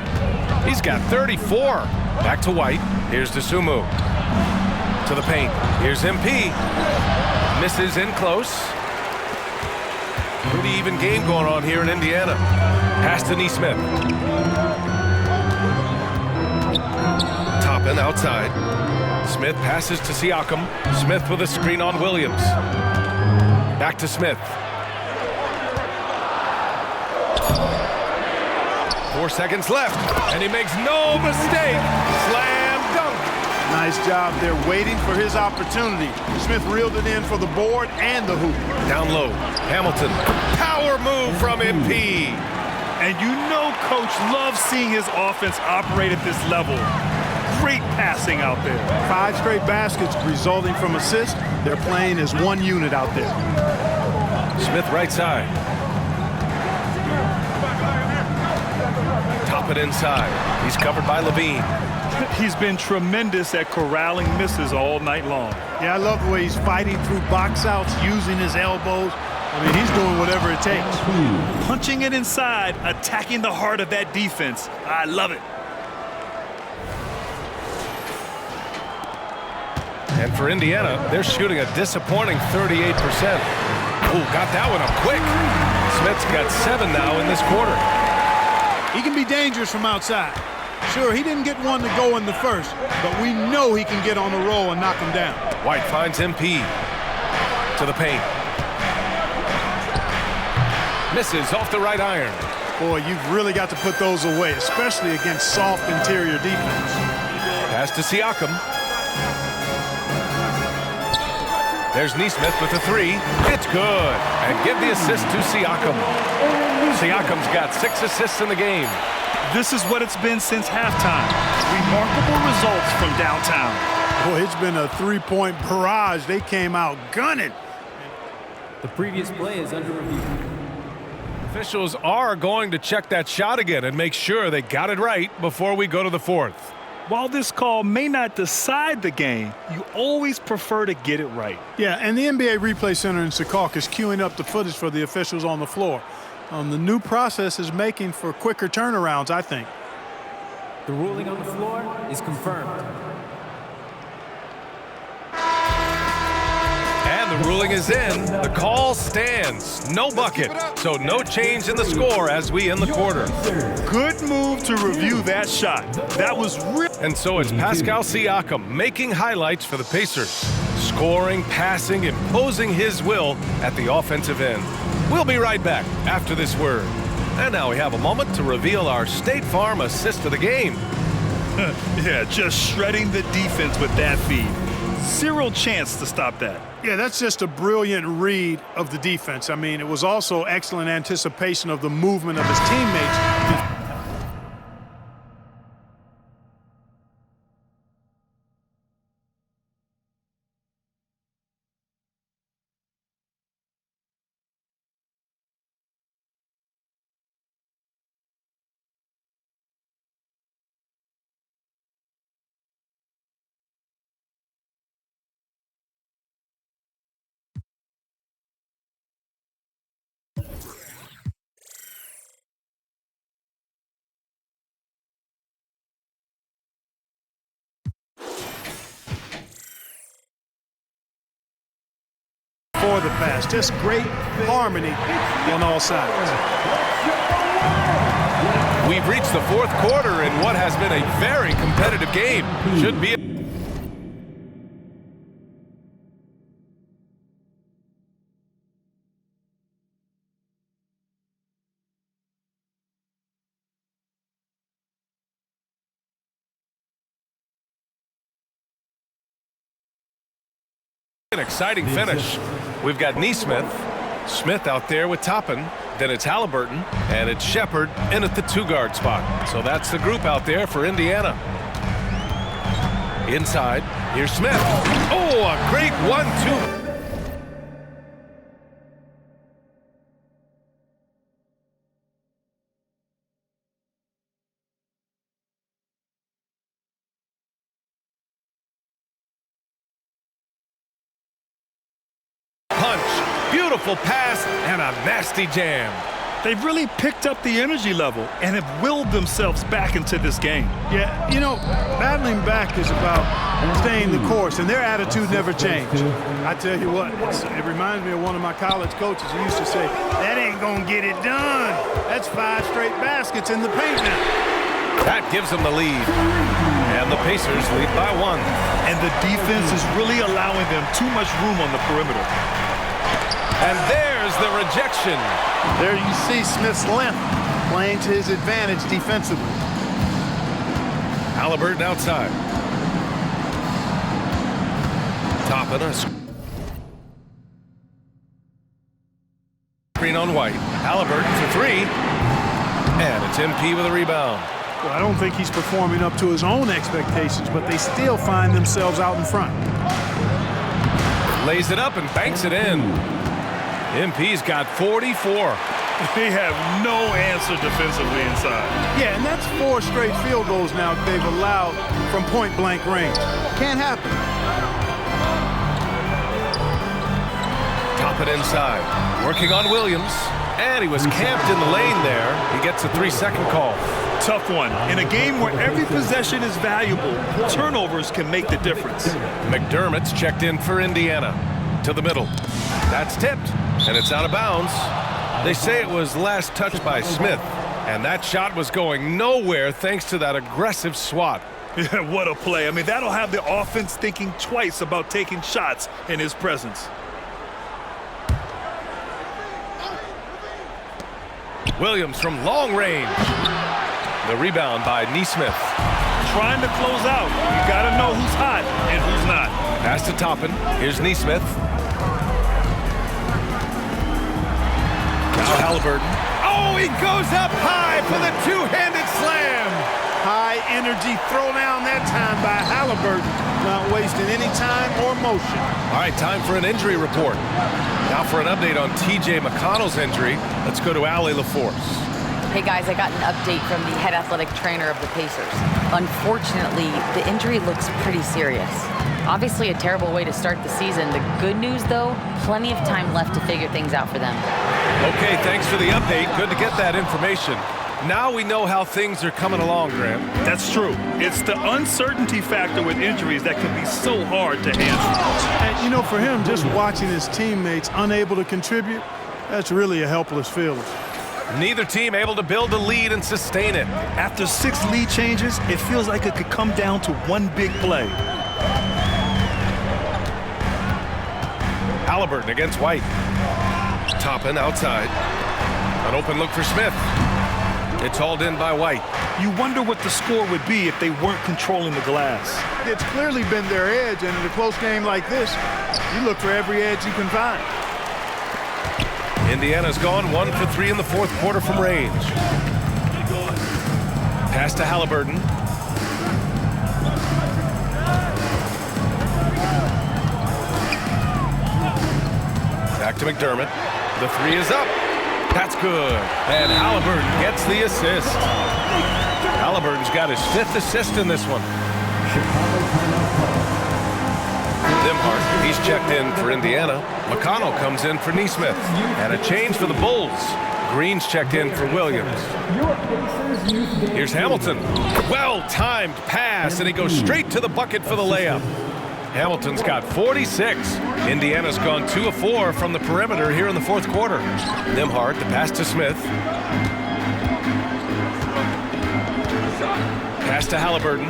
Speaker 4: He's got 34. Back to White. Here's DeSumo. To the paint. Here's MP. Misses in close. Pretty even game going on here in Indiana. Pass to Neesmith. Toppin outside. Smith passes to Siakam. Smith with a screen on Williams. Back to Smith. 4 seconds left, and he makes no mistake. Slam dunk.
Speaker 5: Nice job there, waiting for his opportunity. Smith reeled it in for the board and the hoop.
Speaker 4: Down low, Hamilton. Power move from MP.
Speaker 7: And you know Coach loves seeing his offense operate at this level. Great passing out there.
Speaker 5: 5 straight baskets resulting from assists. They're playing as one unit out there.
Speaker 4: Smith right side. Top it inside. He's covered by LaVine.
Speaker 7: He's been tremendous at corralling misses all night long.
Speaker 5: Yeah, I love the way he's fighting through box outs, using his elbows. I mean, he's doing whatever it takes.
Speaker 7: Punching it inside, attacking the heart of that defense. I love it.
Speaker 4: And for Indiana, they're shooting a disappointing 38%. Oh, got that one up quick. Smith's got 7 now in this quarter.
Speaker 5: He can be dangerous from outside. Sure, he didn't get one to go in the first, but we know he can get on the roll and knock him down.
Speaker 4: White finds MP. To the paint. Misses off the right iron.
Speaker 5: Boy, you've really got to put those away, especially against soft interior defense.
Speaker 4: Pass to Siakam. There's Neesmith with the 3. It's good. And give the assist to Siakam. Siakam's got 6 assists in the game.
Speaker 7: This is what it's been since halftime. Remarkable results from downtown.
Speaker 5: Boy, it's been a 3-point barrage. They came out gunning.
Speaker 6: The previous play is under review.
Speaker 4: Officials are going to check that shot again and make sure they got it right before we go to the 4th.
Speaker 7: while this call may not decide the game, you always prefer to get it right.
Speaker 5: Yeah, and the NBA Replay Center in Secaucus is queuing up the footage for the officials on the floor. The new process is making for quicker turnarounds, I think.
Speaker 6: The ruling on the floor is confirmed.
Speaker 4: And the ruling is in. The call stands. No bucket. So no change in the score as we end the quarter.
Speaker 7: Good move to review that shot. That was real.
Speaker 4: And so it's Pascal Siakam making highlights for the Pacers. Scoring, passing, imposing his will at the offensive end. We'll be right back after this word. And now we have a moment to reveal our State Farm assist of the game.
Speaker 7: Yeah, just shredding the defense with that feed. Zero chance to stop that.
Speaker 5: Yeah, that's just a brilliant read of the defense. I mean, it was also excellent anticipation of the movement of his teammates. For the pass, just great harmony on all sides.
Speaker 4: We've reached the fourth quarter in what has been a very competitive game. Should be an exciting finish. We've got Neesmith, Smith out there with Toppin, then it's Halliburton, and it's Shepard in at the two-guard spot. So that's the group out there for Indiana. Inside, here's Smith. Oh, a great 1-2. Beautiful pass and a nasty jam.
Speaker 7: They've really picked up the energy level and have willed themselves back into this game.
Speaker 5: Yeah, you know, battling back is about staying the course, and their attitude never changed. I tell you what, it reminds me of one of my college coaches who used to say, that ain't gonna get it done. That's 5 straight baskets in the paint now.
Speaker 4: That gives them the lead. And the Pacers lead by 1.
Speaker 7: And the defense is really allowing them too much room on the perimeter.
Speaker 4: And there's the rejection.
Speaker 5: There you see Smith's length playing to his advantage defensively.
Speaker 4: Halliburton outside. Toppin a screen on White. Halliburton for 3. And it's MP with a rebound.
Speaker 5: Well, I don't think he's performing up to his own expectations, but they still find themselves out in front.
Speaker 4: Lays it up and banks it in. MP's got 44.
Speaker 7: They have no answer defensively inside.
Speaker 5: Yeah, and that's 4 straight field goals now they've allowed from point-blank range. Can't happen.
Speaker 4: Top it inside. Working on Williams. And he was camped in the lane there. He gets a 3-second call.
Speaker 7: Tough one. In a game where every possession is valuable, turnovers can make the difference.
Speaker 4: McDermott's checked in for Indiana. To the middle. That's tipped, and it's out of bounds. They say it was last touched by Smith, and that shot was going nowhere thanks to that aggressive swat.
Speaker 7: Yeah, what a play. I mean, that'll have the offense thinking twice about taking shots in his presence.
Speaker 4: Williams from long range. The rebound by Neesmith.
Speaker 7: Trying to close out. You got to know who's hot and who's not.
Speaker 4: Pass to Toppin. Here's Neesmith. Now Halliburton. Oh, he goes up high for the two-handed slam.
Speaker 5: High energy throwdown that time by Halliburton. Not wasting any time or motion.
Speaker 4: All right, time for an injury report. Now for an update on TJ McConnell's injury, let's go to Allie LaForce.
Speaker 8: Hey guys, I got an update from the head athletic trainer of the Pacers. Unfortunately, the injury looks pretty serious. Obviously a terrible way to start the season. The good news though, plenty of time left to figure things out for them.
Speaker 4: Okay, thanks for the update. Good to get that information. Now we know how things are coming along, Graham.
Speaker 7: That's true. It's the uncertainty factor with injuries that can be so hard to handle.
Speaker 5: And, you know, for him, just watching his teammates unable to contribute, that's really a helpless feeling.
Speaker 4: Neither team able to build a lead and sustain it.
Speaker 7: After 6 lead changes, it feels like it could come down to one big play.
Speaker 4: Halliburton against White. Toppin outside. An open look for Smith. It's hauled in by White.
Speaker 7: You wonder what the score would be if they weren't controlling the glass.
Speaker 5: It's clearly been their edge, and in a close game like this, you look for every edge you can find.
Speaker 4: Indiana's gone 1 for 3 in the fourth quarter from range. Pass to Halliburton. Back to McDermott. The 3 is up. That's good. And Halliburton gets the assist. Halliburton's got his 5th assist in this one. Nembhard, he's checked in for Indiana. McConnell comes in for Neesmith. And a change for the Bulls. Green's checked in for Williams. Here's Hamilton. Well-timed pass, and he goes straight to the bucket for the layup. Hamilton's got 46. Indiana's gone 2 of 4 from the perimeter here in the fourth quarter. Nembhard, the pass to Smith. Pass to Halliburton.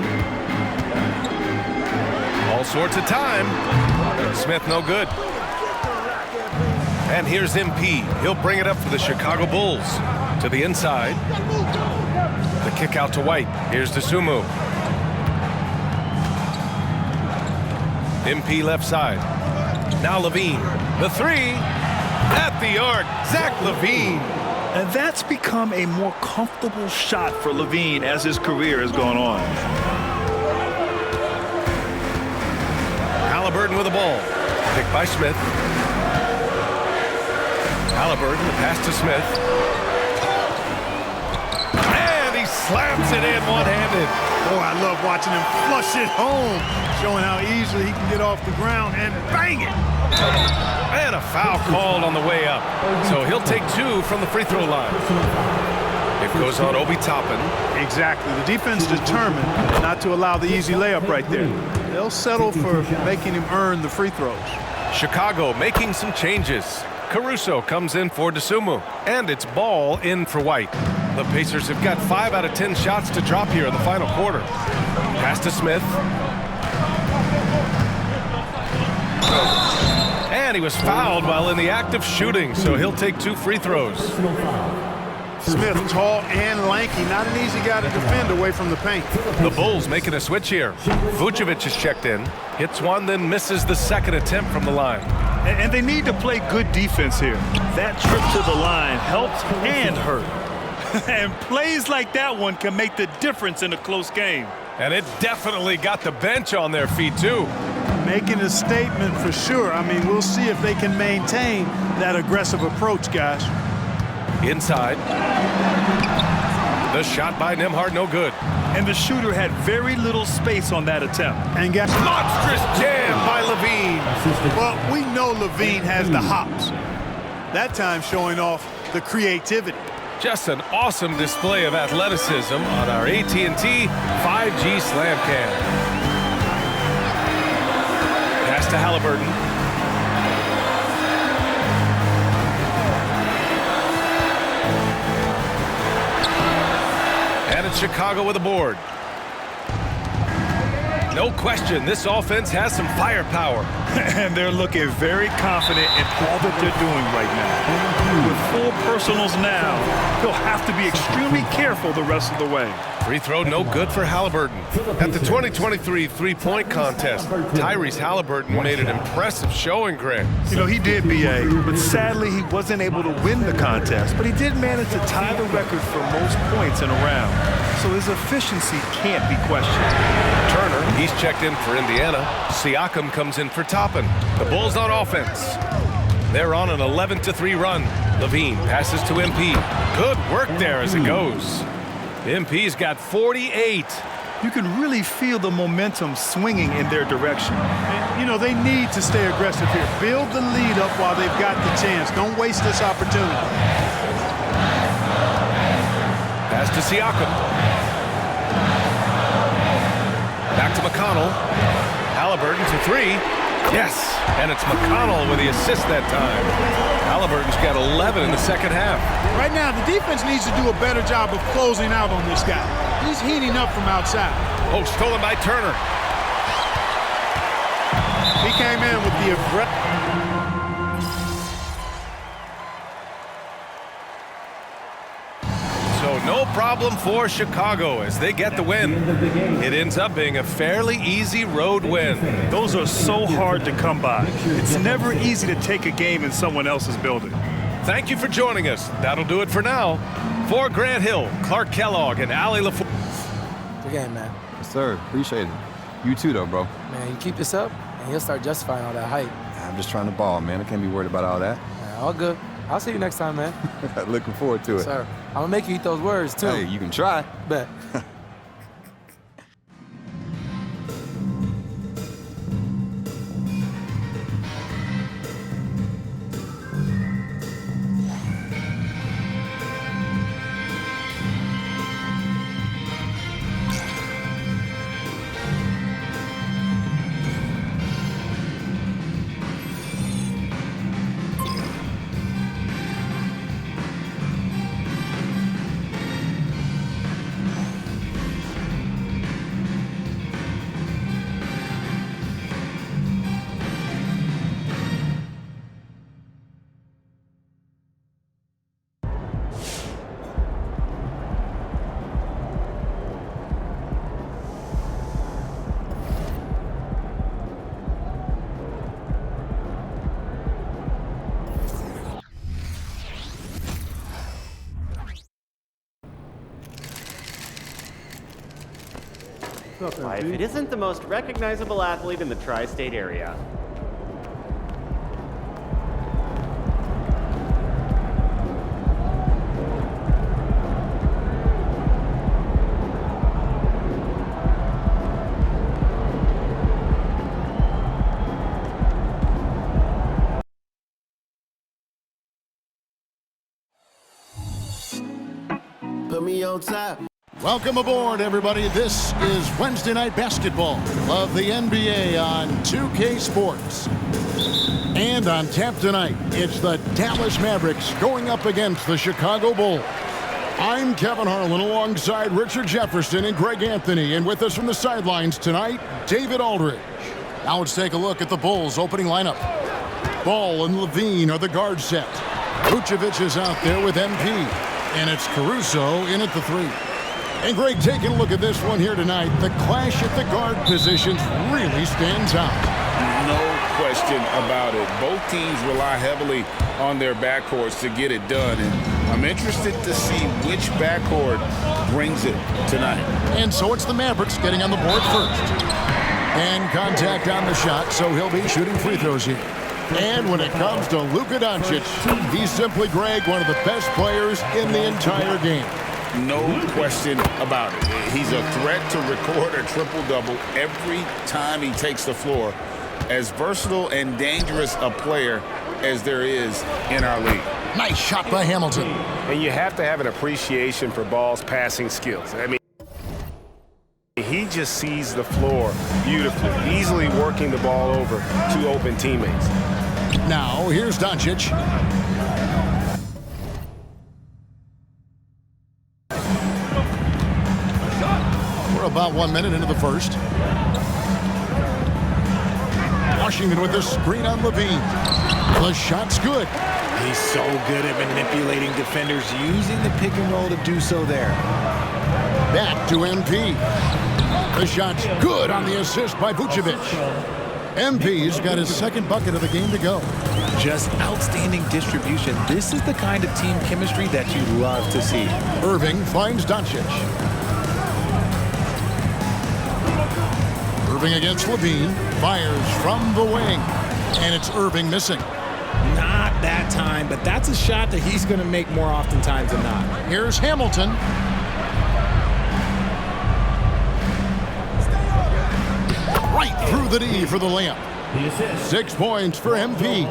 Speaker 4: All sorts of time. Smith no good. And here's MP. He'll bring it up for the Chicago Bulls. To the inside. The kick out to White. Here's Dosunmu. MP left side. Now Levine. The 3 at the arc. Zach Levine.
Speaker 7: And that's become a more comfortable shot for Levine as his career has gone on.
Speaker 4: Halliburton with the ball. Picked by Smith. Halliburton, the pass to Smith. And he slams it in one-handed.
Speaker 5: Boy, I love watching him flush it home, showing how easily he can get off the ground and bang it.
Speaker 4: And a foul called on the way up. So he'll take 2 from the free throw line. It goes on Obi Toppin.
Speaker 5: Exactly. The defense determined not to allow the easy layup right there. They'll settle for making him earn the free throws.
Speaker 4: Chicago making some changes. Caruso comes in for Dosunmu. And it's ball in for White. The Pacers have got 5 out of 10 shots to drop here in the final quarter. Pass to Smith. And he was fouled while in the act of shooting, so he'll take 2 free throws.
Speaker 5: Smith, tall and lanky, not an easy guy to defend away from the paint.
Speaker 4: The Bulls making a switch here. Vucevic is checked in. Hits one, then misses the second attempt from the line.
Speaker 7: And they need to play good defense here. That trip to the line helped and hurt. And plays like that one can make the difference in a close game.
Speaker 4: And it definitely got the bench on their feet, too.
Speaker 5: Making a statement for sure. I mean, we'll see if they can maintain that aggressive approach, guys.
Speaker 4: Inside. The shot by Nembhard, no good.
Speaker 7: And the shooter had very little space on that attempt.
Speaker 5: And got
Speaker 4: monstrous jam by Levine.
Speaker 5: Well, we know Levine has the hops. That time showing off the creativity.
Speaker 4: Just an awesome display of athleticism on our AT&T 5G Slam Cam. Pass to Halliburton. And it's Chicago with a board. No question, this offense has some firepower.
Speaker 7: And they're looking very confident in all that they're doing right now. With full personals now, he'll have to be extremely careful the rest of the way.
Speaker 4: Free throw no good for Halliburton. At the 2023 three-point contest, Tyrese Halliburton made an impressive showing, Greg.
Speaker 7: You know, he did, B.A., but sadly he wasn't able to win the contest, but he did manage to tie the record for most points in a round. So his efficiency can't be questioned.
Speaker 4: Turner, he's checked in for Indiana. Siakam comes in for Toppin. The Bulls on offense. They're on an 11-3 run. Levine passes to MP. Good work there as it goes. MP's got 48.
Speaker 7: You can really feel the momentum swinging in their direction.
Speaker 5: And, you know, they need to stay aggressive here. Build the lead up while they've got the chance. Don't waste this opportunity.
Speaker 4: Pass to Siakam. Back to McConnell. Halliburton to three. Yes, and it's McConnell with the assist that time. Halliburton's got 11 in the second half.
Speaker 5: Right now, the defense needs to do a better job of closing out on this guy. He's heating up from outside.
Speaker 4: Oh, stolen by Turner.
Speaker 5: He came in with the aggressive.
Speaker 4: So no problem for Chicago as they get the win. It ends up being a fairly easy road win.
Speaker 7: Those are so hard to come by. It's never easy to take a game in someone else's building.
Speaker 4: Thank you for joining us. That'll do it for now. For Grant Hill, Clark Kellogg, and Allie LaFour.
Speaker 3: Good game, man.
Speaker 1: Yes, sir. Appreciate it. You too, though, bro.
Speaker 3: Man, you keep this up, and you'll start justifying all that hype.
Speaker 1: I'm just trying to ball, man. I can't be worried about all that.
Speaker 3: Man, all good. I'll see you next time, man.
Speaker 1: Looking forward to it.
Speaker 3: Sir, I'm going to make you eat those words, too.
Speaker 1: Hey, you can try.
Speaker 3: Bet.
Speaker 12: If it isn't the most recognizable athlete in the tri-state area.
Speaker 13: Put me on top.
Speaker 14: Welcome aboard, everybody. This is Wednesday Night Basketball of the NBA on 2K Sports. And on tap tonight, it's the Dallas Mavericks going up against the Chicago Bulls. I'm Kevin Harlan alongside Richard Jefferson and Greg Anthony. And with us from the sidelines tonight, David Aldridge. Now let's take a look at the Bulls' opening lineup. Ball and Levine are the guard set. Vucevic is out there with MP. And it's Caruso in at the three. And Greg, taking a look at this one here tonight, the clash at the guard positions really stands out.
Speaker 15: No question about it. Both teams rely heavily on their backcourts to get it done. And I'm interested to see which backcourt brings it tonight.
Speaker 14: And so it's the Mavericks getting on the board first. And contact on the shot, so he'll be shooting free throws here. And when it comes to Luka Doncic, he's simply, Greg, one of the best players in the entire game.
Speaker 15: No question about it. He's a threat to record a triple-double every time he takes the floor. As versatile and dangerous a player as there is in our league.
Speaker 14: Nice shot by Hamilton.
Speaker 16: And you have to have an appreciation for Ball's passing skills. I mean, he just sees the floor beautifully, easily working the ball over to open teammates.
Speaker 14: Now, here's Doncic. We're about 1 minute into the first. Washington with the screen on Levine. The shot's good.
Speaker 17: He's so good at manipulating defenders, using the pick and roll to do so there.
Speaker 14: Back to MP. The shot's good on the assist by Vucevic. MP's got his second bucket of the game to go.
Speaker 17: Just outstanding distribution. This is the kind of team chemistry that you love to see.
Speaker 14: Irving finds Doncic. Irving against Levine. Fires from the wing. And it's Irving missing.
Speaker 17: Not that time, but that's a shot that he's going to make more oftentimes than not.
Speaker 14: Here's Hamilton. Right through the knee for the layup. 6 points for MP.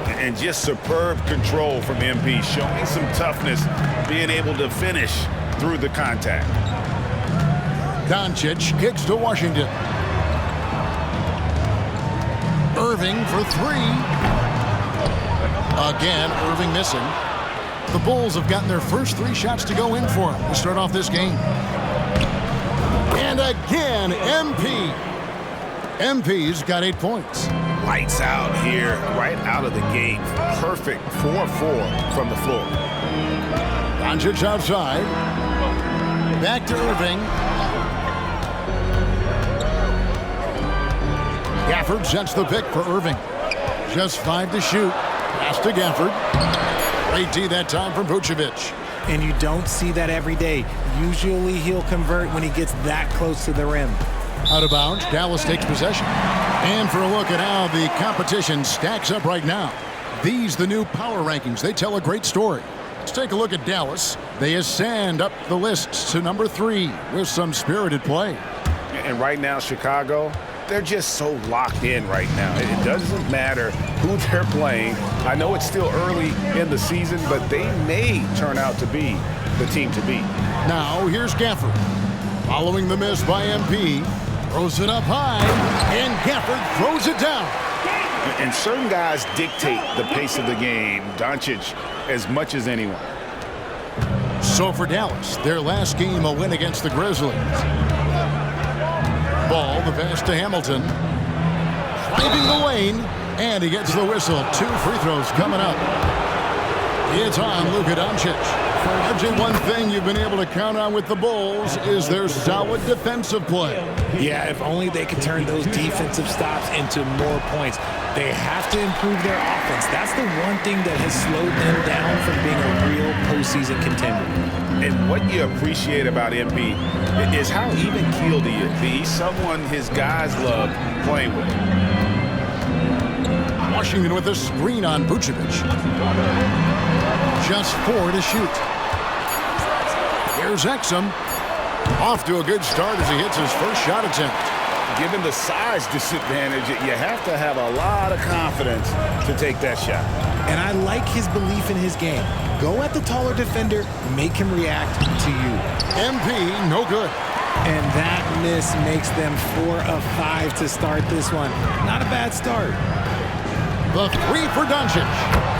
Speaker 15: And just superb control from MP, showing some toughness, being able to finish through the contact.
Speaker 14: Doncic kicks to Washington. Irving for 3. Again, Irving missing. The Bulls have gotten their first 3 shots to go in for him to start off this game. And again, MP. MP's got 8 points.
Speaker 15: Lights out here, right out of the gate. Perfect 4-4 from the floor.
Speaker 14: Doncic outside. Back to Irving. Gafford sets the pick for Irving. Just 5 to shoot. Pass to Gafford. Great D that time from Vucevic.
Speaker 17: And you don't see that every day. Usually he'll convert when he gets that close to the rim.
Speaker 14: Out of bounds, Dallas takes possession. And for a look at how the competition stacks up right now. These, the new power rankings, they tell a great story. Let's take a look at Dallas. They ascend up the list to number 3 with some spirited play.
Speaker 15: And right now, Chicago, they're just so locked in right now. It doesn't matter who they're playing. I know it's still early in the season, but they may turn out to be the team to beat.
Speaker 14: Now, here's Gafford. Following the miss by MP. Throws it up high, and Gafford throws it down.
Speaker 15: And certain guys dictate the pace of the game. Doncic as much as anyone.
Speaker 14: So for Dallas, their last game a win against the Grizzlies. Ball, the pass to Hamilton. Driving the lane, and he gets the whistle. 2 free throws coming up. It's on Luka Doncic. RJ, one thing you've been able to count on with the Bulls is their solid defensive play.
Speaker 17: Yeah, if only they could turn those defensive stops into more points. They have to improve their offense. That's the one thing that has slowed them down from being a real postseason contender.
Speaker 15: And what you appreciate about MP is how even-keeled he is. He's someone his guys love playing with.
Speaker 14: Washington with a screen on Vucevic. Just 4 to shoot. Here's Exum. Off to a good start as he hits his first shot attempt.
Speaker 15: Given the size disadvantage, you have to have a lot of confidence to take that shot.
Speaker 17: And I like his belief in his game. Go at the taller defender, make him react to you.
Speaker 14: MP, no good.
Speaker 17: And that miss makes them 4 of 5 to start this one. Not a bad start.
Speaker 14: The 3 for Doncic.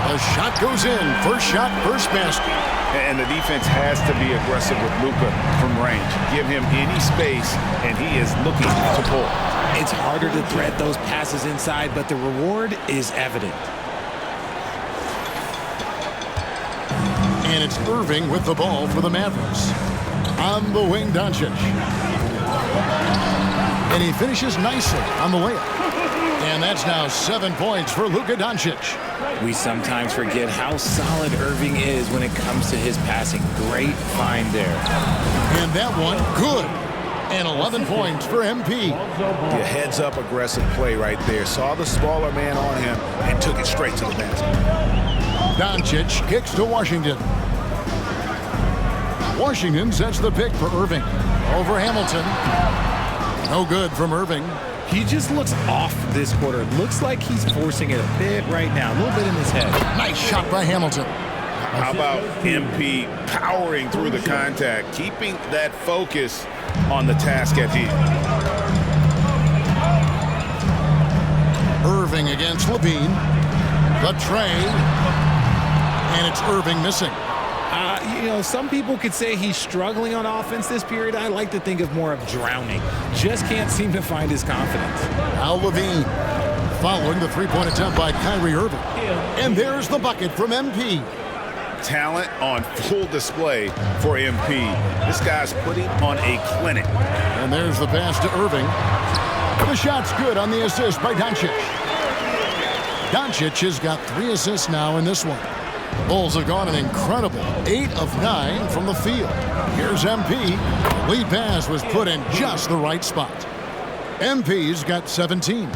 Speaker 14: The shot goes in. First shot, first basket.
Speaker 15: And the defense has to be aggressive with Luka from range. Give him any space, and he is looking to pull.
Speaker 17: It's harder to thread those passes inside, but the reward is evident.
Speaker 14: And it's Irving with the ball for the Mavericks. On the wing, Doncic. And he finishes nicely on the layup. And that's now 7 points for Luka Doncic.
Speaker 17: We sometimes forget how solid Irving is when it comes to his passing. Great find there.
Speaker 14: And that one, good. And 11 points for MP.
Speaker 15: The heads-up aggressive play right there. Saw the smaller man on him and took it straight to the basket.
Speaker 14: Doncic kicks to Washington. Washington sets the pick for Irving. Over Hamilton. No good from Irving.
Speaker 17: He just looks off this quarter. Looks like he's forcing it a bit right now. A little bit in his head.
Speaker 14: Nice shot by Hamilton.
Speaker 15: How about MP powering through the contact, keeping that focus on the task at hand.
Speaker 14: Irving against Levine. The tray. And it's Irving missing.
Speaker 17: You know, some people could say he's struggling on offense this period. I like to think of more of drowning. Just can't seem to find his confidence.
Speaker 14: Now Levine following the three-point attempt by Kyrie Irving. And there's the bucket from MP.
Speaker 15: Talent on full display for MP. This guy's putting on a clinic.
Speaker 14: And there's the pass to Irving. The shot's good on the assist by Doncic. Doncic has got 3 assists now in this one. Bulls have gone an incredible 8 of 9 from the field. Here's MP. Lead pass was put in just the right spot. MP's got 17.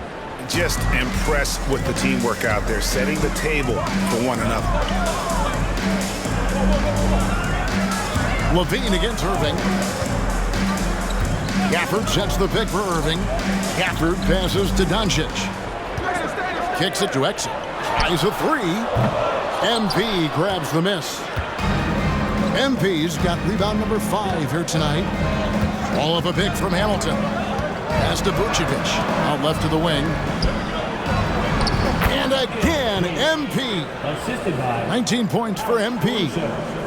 Speaker 16: just impressed with the teamwork out there, setting the table for one another.
Speaker 14: Levine against Irving. Gafford sets the pick for Irving. Gafford passes to Doncic. Kicks it to Exum. Tries a three. MP grabs the miss. MP's got rebound number 5 here tonight. All of a pick from Hamilton. Pass to Vucevic. Out left to the wing. And again, MP. 19 points for MP.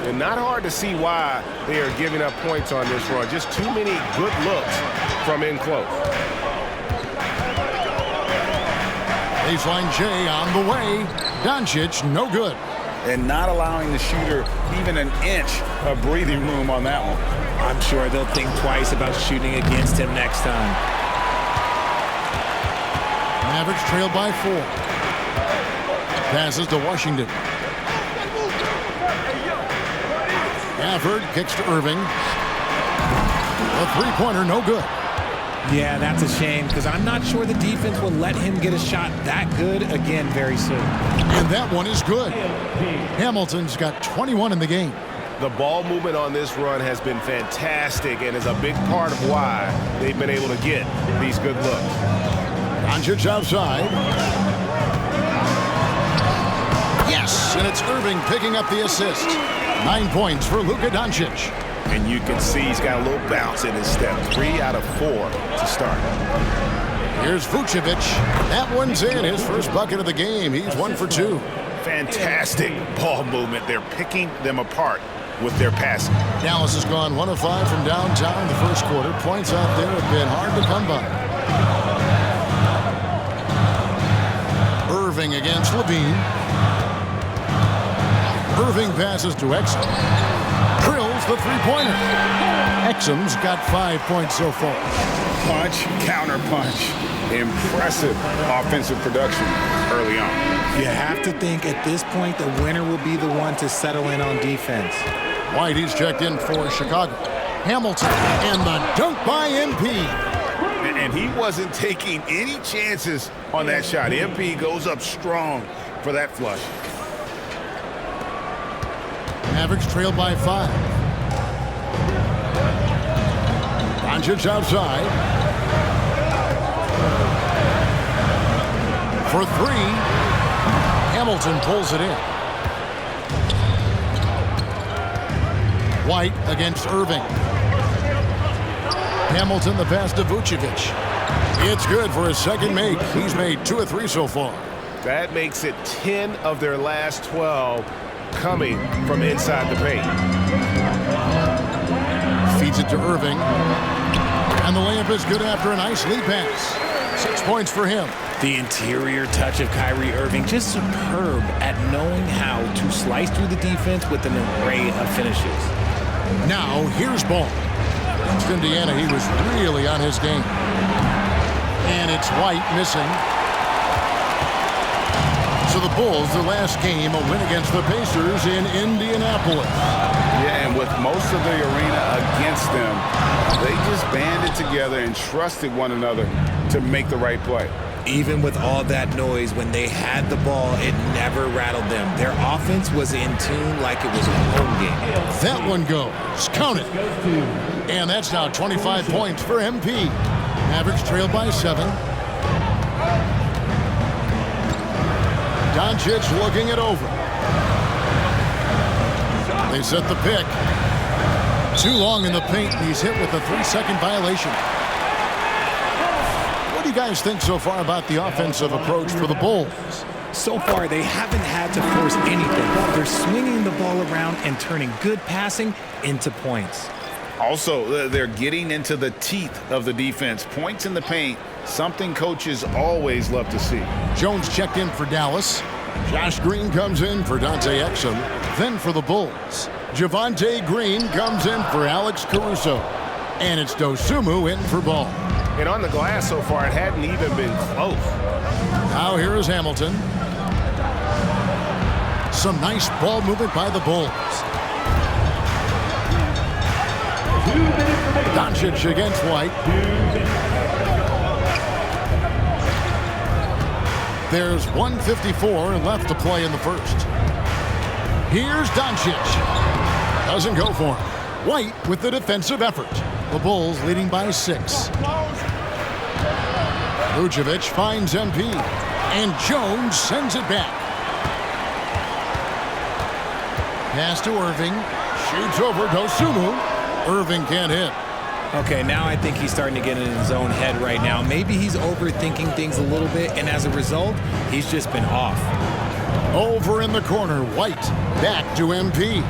Speaker 16: And not hard to see why they are giving up points on this run. Just too many good looks from in close.
Speaker 14: Baseline J on the way. Doncic, no good.
Speaker 15: And not allowing the shooter even an inch of breathing room on that one.
Speaker 17: I'm sure they'll think twice about shooting against him next time.
Speaker 14: Mavericks trail by 4. Passes to Washington. Gafford kicks to Irving. A three-pointer, no good.
Speaker 17: Yeah, that's a shame because I'm not sure the defense will let him get a shot that good again very soon.
Speaker 14: And that one is good. Hamilton's got 21 in the game.
Speaker 16: The ball movement on this run has been fantastic and is a big part of why they've been able to get these good looks.
Speaker 14: Doncic outside. Yes, and it's Irving picking up the assist. 9 points for Luka Doncic.
Speaker 16: And you can see he's got a little bounce in his step. 3 out of 4 to start.
Speaker 14: Here's Vucevic. That one's in. His first bucket of the game. He's 1 for 2.
Speaker 16: Fantastic ball movement. They're picking them apart with their passing.
Speaker 14: Dallas has gone 1 of 5 from downtown in the first quarter. Points out there have been hard to come by. Irving against Levine. Irving passes to Exum. Drills the three-pointer. Exum's got 5 points so far.
Speaker 15: Punch, counter punch. Impressive offensive production early on.
Speaker 17: You have to think at this point the winner will be the one to settle in on defense.
Speaker 14: White, he's checked in for Chicago. Hamilton and the dunk by MP.
Speaker 15: And he wasn't taking any chances on that shot. MP goes up strong for that flush.
Speaker 14: Mavericks trail by 5. Doncic outside. For 3. Hamilton pulls it in. White against Irving. Hamilton the pass to Vucevic. It's good for his second make. He's made 2 of 3 so far.
Speaker 16: That makes it 10 of their last 12 coming from inside the paint.
Speaker 14: Feeds it to Irving. And the layup is good after a nice lead pass. 6 points for him.
Speaker 17: The interior touch of Kyrie Irving, just superb at knowing how to slice through the defense with an array of finishes.
Speaker 14: Now, here's Ball. Against Indiana, he was really on his game. And it's White missing. So the Bulls, their last game, a win against the Pacers in Indianapolis.
Speaker 15: Yeah, and with most of the arena against them, they just banded together and trusted one another to make the right play.
Speaker 17: Even with all that noise, when they had the ball, it never rattled them. Their offense was in tune like it was a home game.
Speaker 14: That one goes. Count it. And that's now 25 points for MP. Mavericks trail by 7. Doncic looking it over. They set the pick. Too long in the paint, and he's hit with a 3-second violation. What do you guys think so far about the offensive approach for the Bulls?
Speaker 17: So far, they haven't had to force anything. They're swinging the ball around and turning good passing into points.
Speaker 15: Also, they're getting into the teeth of the defense. Points in the paint, something coaches always love to see.
Speaker 14: Jones checked in for Dallas. Josh Green comes in for Dante Exum. Then for the Bulls, Javonte Green comes in for Alex Caruso. And it's Dosunmu in for Ball.
Speaker 16: And on the glass so far, it hadn't even been close.
Speaker 14: Now here is Hamilton. Some nice ball movement by the Bulls. Doncic against White. There's 1:54 left to play in the first. Here's Doncic. Doesn't go for him. White with the defensive effort. The Bulls leading by 6. Vucevic finds MP. And Jones sends it back. Pass to Irving. Shoots over Dosunmu. Irving can't hit.
Speaker 17: Okay, now I think he's starting to get in his own head right now. Maybe he's overthinking things a little bit, and as a result, he's just been off.
Speaker 14: Over in the corner, White. Back to MP.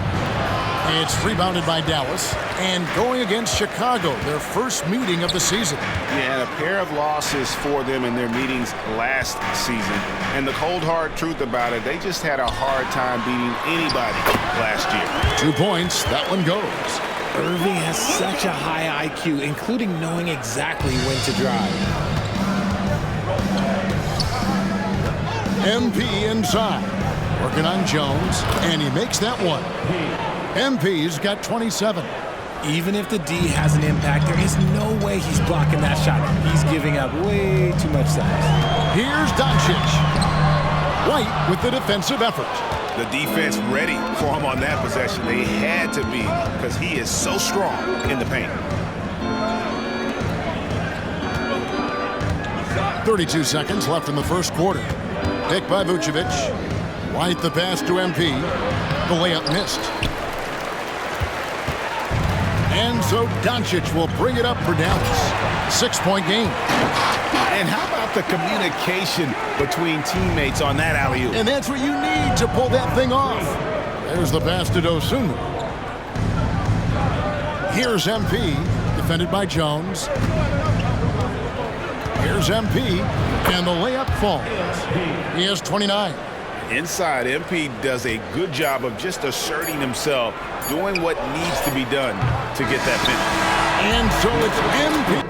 Speaker 14: It's rebounded by Dallas. And going against Chicago, their first meeting of the season.
Speaker 15: Yeah, and a pair of losses for them in their meetings last season. And the cold, hard truth about it, they just had a hard time beating anybody last year.
Speaker 14: 2 points. That one goes.
Speaker 17: Irving has such a high IQ, including knowing exactly when to drive.
Speaker 14: MP inside. Working on Jones, and he makes that one. MP's got 27.
Speaker 17: Even if the D has an impact, there is no way he's blocking that shot. He's giving up way too much size.
Speaker 14: Here's Doncic. White with the defensive effort.
Speaker 16: The defense ready for him on that possession. They had to be because he is so strong in the paint.
Speaker 14: 32 seconds left in the first quarter. Picked by Vucevic. White the pass to MP. The layup missed. And so Doncic will bring it up for Dallas. 6-point game.
Speaker 16: And how about the communication between teammates on that alley-oop?
Speaker 14: And that's what you need to pull that thing off. There's the pass to Dosunmu. Here's MP, defended by Jones. Here's MP, and the layup falls. He has 29.
Speaker 15: Inside, MP does a good job of just asserting himself, doing what needs to be done to get that finish.
Speaker 14: And so it's MP.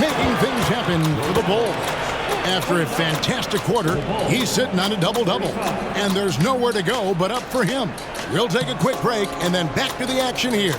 Speaker 14: Making things happen for the Bulls. After a fantastic quarter, he's sitting on a double-double. And there's nowhere to go but up for him. We'll take a quick break and then back to the action here.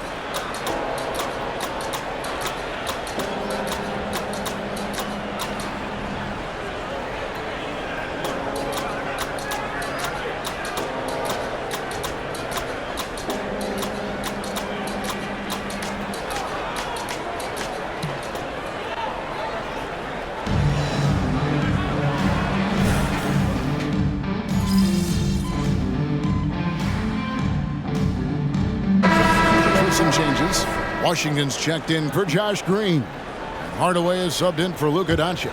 Speaker 14: Some changes. Washington's checked in for Josh Green. Hardaway is subbed in for Luka Doncic.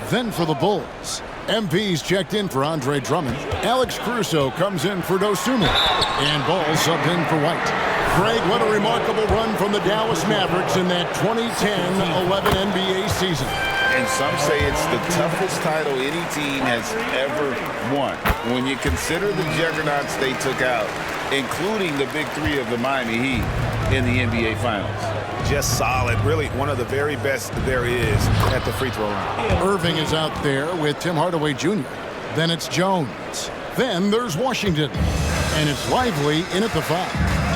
Speaker 14: Then for the Bulls, MP's checked in for Andre Drummond. Alex Caruso comes in for Dosunmu. And Ball subbed in for White. Greg, what a remarkable run from the Dallas Mavericks in that 2010-11 NBA season.
Speaker 15: And some say it's the toughest title any team has ever won. When you consider the juggernauts they took out, including the big three of the Miami Heat in the NBA Finals.
Speaker 16: Just solid. Really one of the very best there is at the free throw line.
Speaker 14: Irving is out there with Tim Hardaway Jr. Then it's Jones. Then there's Washington. And it's Lively in at the 5.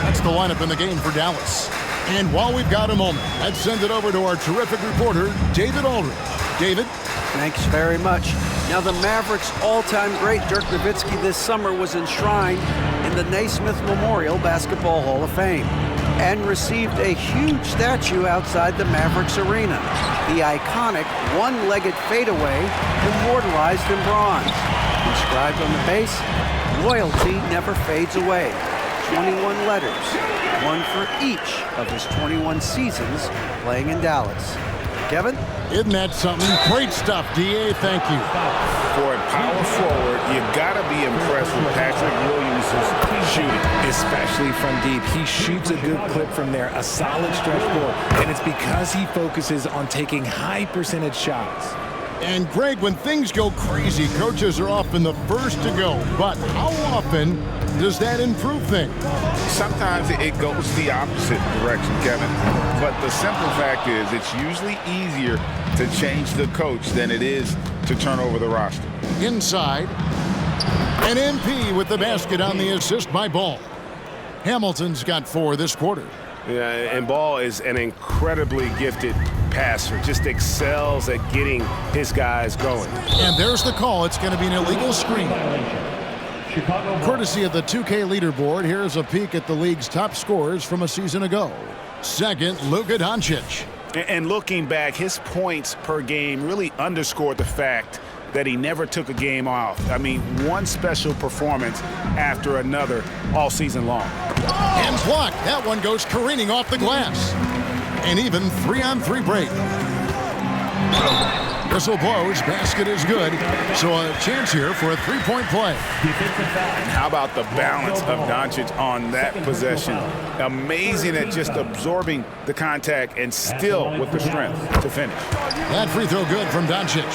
Speaker 14: That's the lineup in the game for Dallas. And while we've got a moment, let's send it over to our terrific reporter, David Aldridge. David?
Speaker 18: Thanks very much. Now, the Mavericks' all-time great Dirk Nowitzki this summer was enshrined in the Naismith Memorial Basketball Hall of Fame and received a huge statue outside the Mavericks arena. The iconic one-legged fadeaway immortalized in bronze. Inscribed on the base, loyalty never fades away. 21 letters, one for each of his 21 seasons playing in Dallas. Kevin?
Speaker 14: Isn't that something? Great stuff, D.A. Thank you.
Speaker 15: For a power forward, you got to be impressed with Patrick Williams' shooting.
Speaker 17: Especially from deep. He shoots a good clip from there, a solid stretch floor, and it's because he focuses on taking high percentage shots.
Speaker 14: And Greg, when things go crazy, coaches are often the first to go. But how often does that improve things?
Speaker 15: Sometimes it goes the opposite direction, Kevin. But the simple fact is it's usually easier to change the coach than it is to turn over the roster.
Speaker 14: Inside, and MP with the basket on the assist by Ball. Hamilton's got 4 this quarter.
Speaker 16: And Ball is an incredibly gifted passer, just excels at getting his guys going.
Speaker 14: And there's the call. It's going to be an illegal screen. Courtesy of the 2K leaderboard, here's a peek at the league's top scorers from a season ago. Second, Luka Doncic.
Speaker 15: And looking back, his points per game really underscored the fact that he never took a game off. I mean, one special performance after another all season long.
Speaker 14: And blocked. That one goes careening off the glass. An even 3-on-3 break. Whistle blows, basket is good. So a chance here for a three-point play.
Speaker 15: And how about the balance of Doncic on that possession? Amazing at just absorbing the contact and still with the strength to finish.
Speaker 14: That free throw good from Doncic.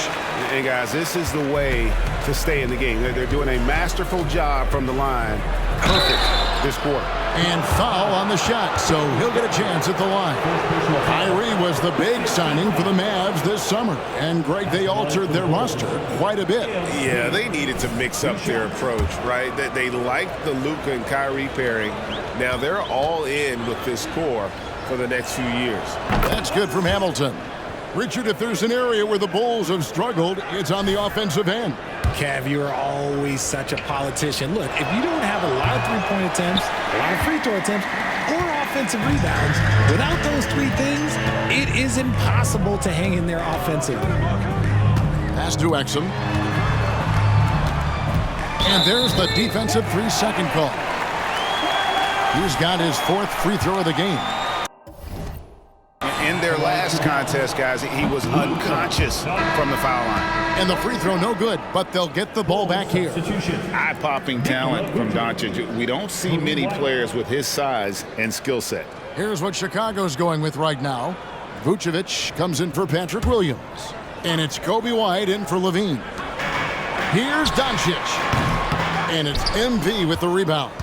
Speaker 16: Hey guys, this is the way to stay in the game. They're doing a masterful job from the line. Perfect this quarter.
Speaker 14: And foul on the shot, so he'll get a chance at the line. Kyrie was the big signing for the Mavs this summer. And, Greg, they altered their roster quite a bit.
Speaker 16: Yeah, they needed to mix up their approach, right? They liked the Luka and Kyrie pairing. Now they're all in with this core for the next few years.
Speaker 14: That's good from Hamilton. Richard, if there's an area where the Bulls have struggled, it's on the offensive end.
Speaker 17: Cav, you are always such a politician. Look, if you don't have a lot of three-point attempts, a lot of free throw attempts, or offensive rebounds, without those three things, it is impossible to hang in there offensively.
Speaker 14: Pass to Exum. And there's the defensive 3-second call. He's got his fourth free throw of the game.
Speaker 15: In their last contest, guys, he was unconscious from the foul line.
Speaker 14: And the free throw no good, but they'll get the ball back here.
Speaker 15: Eye-popping talent from Doncic. We don't see many players with his size and skill set.
Speaker 14: Here's what Chicago's going with right now. Vucevic comes in for Patrick Williams. And it's Kobe White in for Levine. Here's Doncic. And it's MP with the rebound.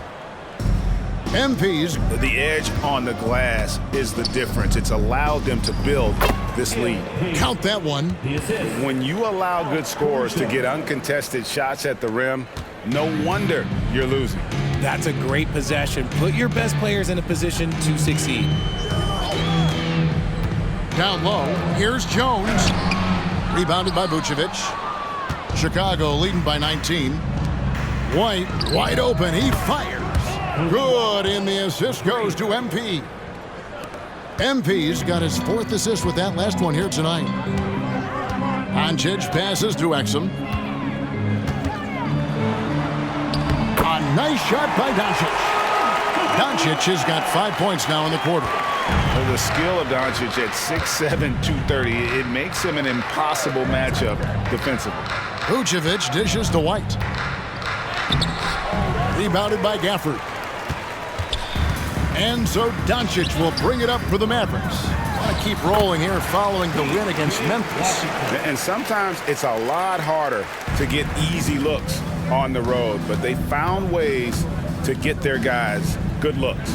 Speaker 14: MP's.
Speaker 15: The edge on the glass is the difference. It's allowed them to build this lead.
Speaker 14: Count that one.
Speaker 15: When you allow good scorers to get uncontested shots at the rim, no wonder you're losing.
Speaker 17: That's a great possession. Put your best players in a position to succeed.
Speaker 14: Down low, here's Jones. Rebounded by Vucevic. Chicago leading by 19. White, wide open, he fires. Good, and the assist goes to MP. MP's got his fourth assist with that last one here tonight. Doncic passes to Exum. A nice shot by Doncic. Doncic has got 5 points now in the quarter.
Speaker 15: Well, the skill of Doncic at 6'7", 230, it makes him an impossible matchup defensively.
Speaker 14: Vucevic dishes to White. Rebounded by Gafford. And so Doncic will bring it up for the Mavericks. Want to keep rolling here following the win against Memphis.
Speaker 15: And sometimes it's a lot harder to get easy looks on the road, but they found ways to get their guys good looks.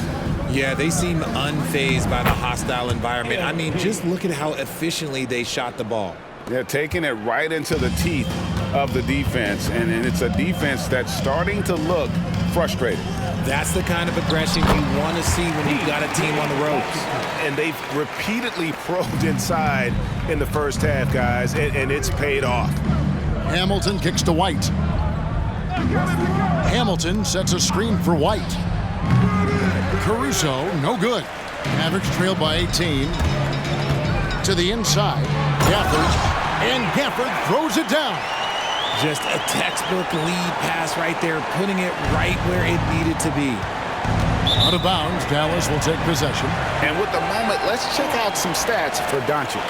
Speaker 17: Yeah, they seem unfazed by the hostile environment. I mean, just look at how efficiently they shot the ball.
Speaker 15: They're taking it right into the teeth of the defense, and it's a defense that's starting to look frustrated.
Speaker 17: That's the kind of aggression you want to see when you've got a team on the ropes.
Speaker 15: And they've repeatedly probed inside in the first half, guys, and it's paid off.
Speaker 14: Hamilton kicks to White. Hamilton sets a screen for White. Caruso, no good. Mavericks trailed by 18. To the inside, Gafford, and Gafford throws it down.
Speaker 17: Just a textbook lead pass right there, putting it right where it needed to be.
Speaker 14: Out of bounds, Dallas will take possession.
Speaker 15: And with the moment, let's check out some stats for Doncic.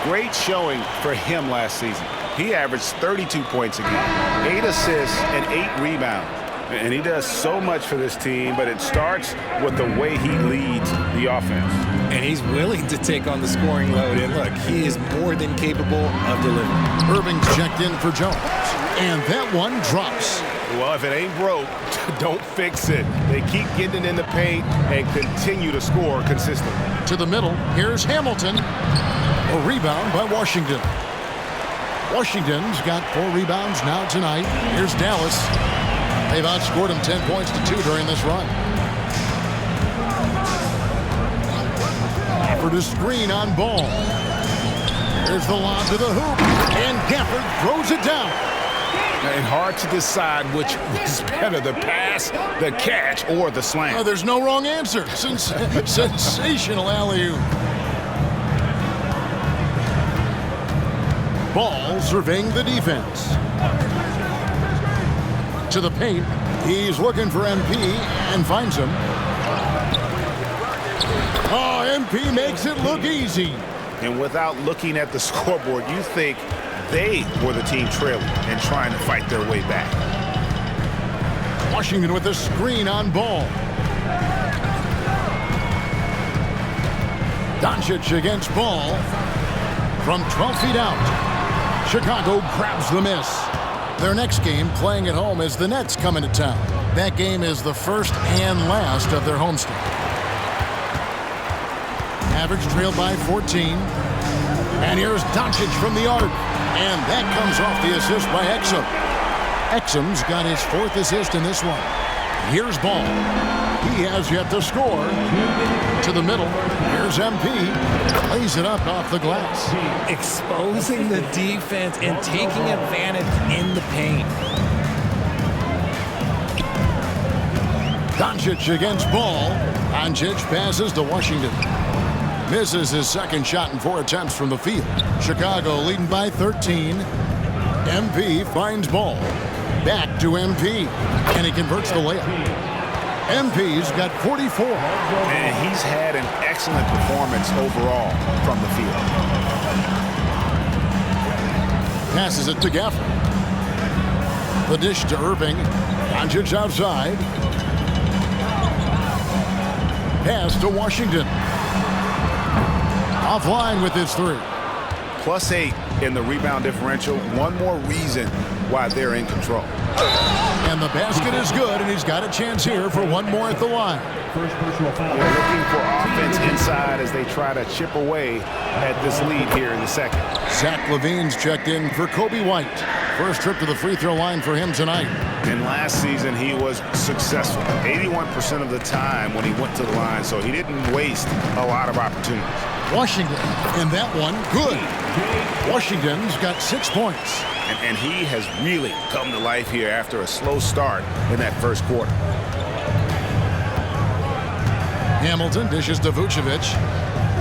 Speaker 15: Great showing for him last season. He averaged 32 points a game, 8 assists, and 8 rebounds. And he does so much for this team, but it starts with the way he leads the offense.
Speaker 17: And he's willing to take on the scoring load. And look, he is more than capable of delivering.
Speaker 14: Irving's checked in for Jones. And that one drops.
Speaker 16: Well, if it ain't broke, don't fix it. They keep getting it in the paint and continue to score consistently.
Speaker 14: To the middle, here's Hamilton. A rebound by Washington. Washington's got 4 rebounds now tonight. Here's Dallas. They've outscored him 10 points to 2 during this run. Gafford to screen on Ball. Here's the lob to the hoop, and Gafford throws it down.
Speaker 15: And hard to decide which was better, the pass, the catch, or the slam.
Speaker 14: Oh, there's no wrong answer. Sensational alley-oop. Ball surveying the defense. To the paint. He's looking for MP and finds him. Oh, MP makes it look easy.
Speaker 15: And without looking at the scoreboard, you think they were the team trailing and trying to fight their way back.
Speaker 14: Washington with a screen on Ball. Doncic against Ball from 12 feet out. Chicago grabs the miss. Their next game playing at home as the Nets come into town. That game is the first and last of their homestand. Mavericks trailed by 14. And here's Doncic from the arc. And that comes off the assist by Exum. Exum's got his 4th assist in this one. Here's Ball. He has yet to score. To the middle. Here's MP. Plays it up off the glass.
Speaker 17: Exposing the defense and taking advantage in the paint.
Speaker 14: Doncic against Ball. Doncic passes to Washington. Misses his second shot in 4 attempts from the field. Chicago leading by 13. MP finds Ball. Back to MP. And he converts the layup. MP's got 44.
Speaker 15: And he's had an excellent performance overall from the field.
Speaker 14: Passes it to Gafford. The dish to Irving. Doncic outside. Pass to Washington. Offline with his 3.
Speaker 15: +8 in the rebound differential. One more reason why they're in control.
Speaker 14: And the basket is good, and he's got a chance here for one more at the line.
Speaker 16: They're looking for offense inside as they try to chip away at this lead here in the second.
Speaker 14: Zach LaVine's checked in for Kobe White. First trip to the free throw line for him tonight.
Speaker 15: And last season, he was successful 81% of the time when he went to the line, so he didn't waste a lot of opportunities.
Speaker 14: Washington, and that one, good. Washington's got 6 points.
Speaker 15: And he has really come to life here after a slow start in that first quarter.
Speaker 14: Hamilton dishes to Vucevic.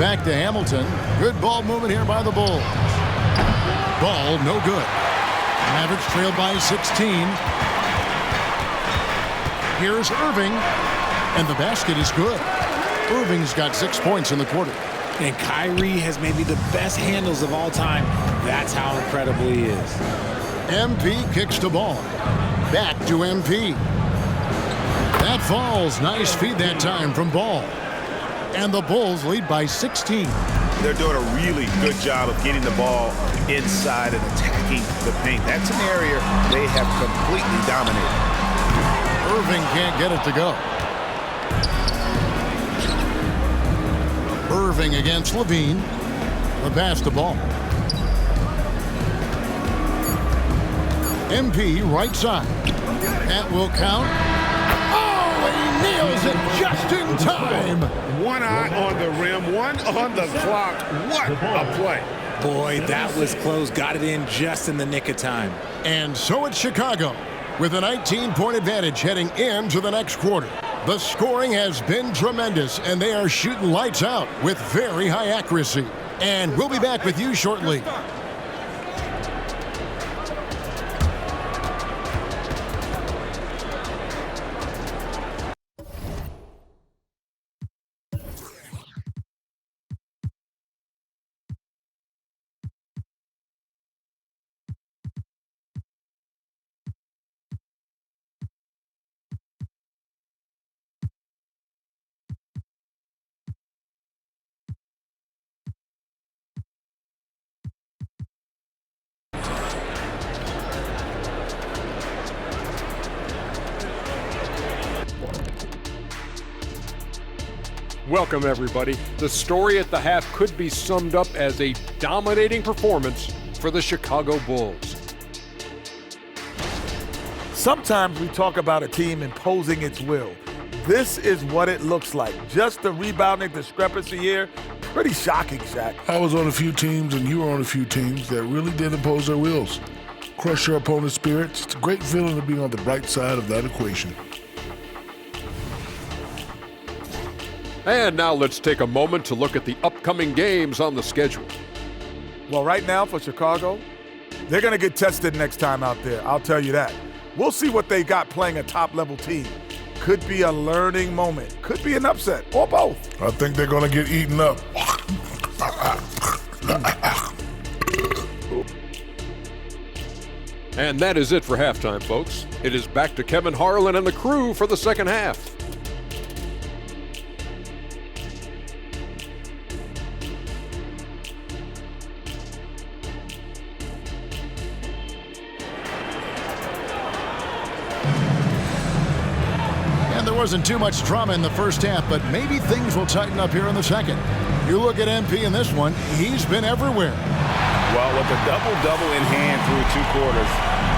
Speaker 14: Back to Hamilton. Good ball movement here by the Bulls. Ball, no good. Mavericks trailed by 16. Here's Irving. And the basket is good. Irving's got 6 points in the quarter.
Speaker 17: And Kyrie has maybe the best handles of all time. That's how incredible he is.
Speaker 14: MP kicks the ball. Back to MP. That falls. Nice feed that time from Ball. And the Bulls lead by 16.
Speaker 15: They're doing a really good job of getting the ball inside and attacking the paint. That's an area they have completely dominated.
Speaker 14: Irving can't get it to go. Irving against Levine. The pass to Ball. MP right side. That will count. Oh, he nails it just in time.
Speaker 16: One eye on the rim, one on the clock. What a play.
Speaker 17: Boy, that was close. Got it in just in the nick of time.
Speaker 14: And so it's Chicago with a 19-point advantage heading into the next quarter. The scoring has been tremendous, and they are shooting lights out with very high accuracy. And we'll be back with you shortly.
Speaker 9: Welcome, everybody. The story at the half could be summed up as a dominating performance for the Chicago Bulls.
Speaker 10: Sometimes we talk about a team imposing its will. This is what it looks like. Just the rebounding discrepancy here. Pretty shocking, Shaq.
Speaker 11: I was on a few teams, and you were on a few teams that really did impose their wills. Crush your opponent's spirits. It's a great feeling to be on the bright side of that equation.
Speaker 9: And now let's take a moment to look at the upcoming games on the schedule.
Speaker 10: Well, right now for Chicago, they're going to get tested next time out there. I'll tell you that. We'll see what they got playing a top-level team. Could be a learning moment. Could be an upset, or both.
Speaker 11: I think they're going to get eaten up.
Speaker 9: And that is it for halftime, folks. It is back to Kevin Harlan and the crew for the second half.
Speaker 14: There wasn't too much drama in the first half, but maybe things will tighten up here in the second. You look at MP in this one, he's been everywhere.
Speaker 15: Well, with a double-double in hand through 2 quarters,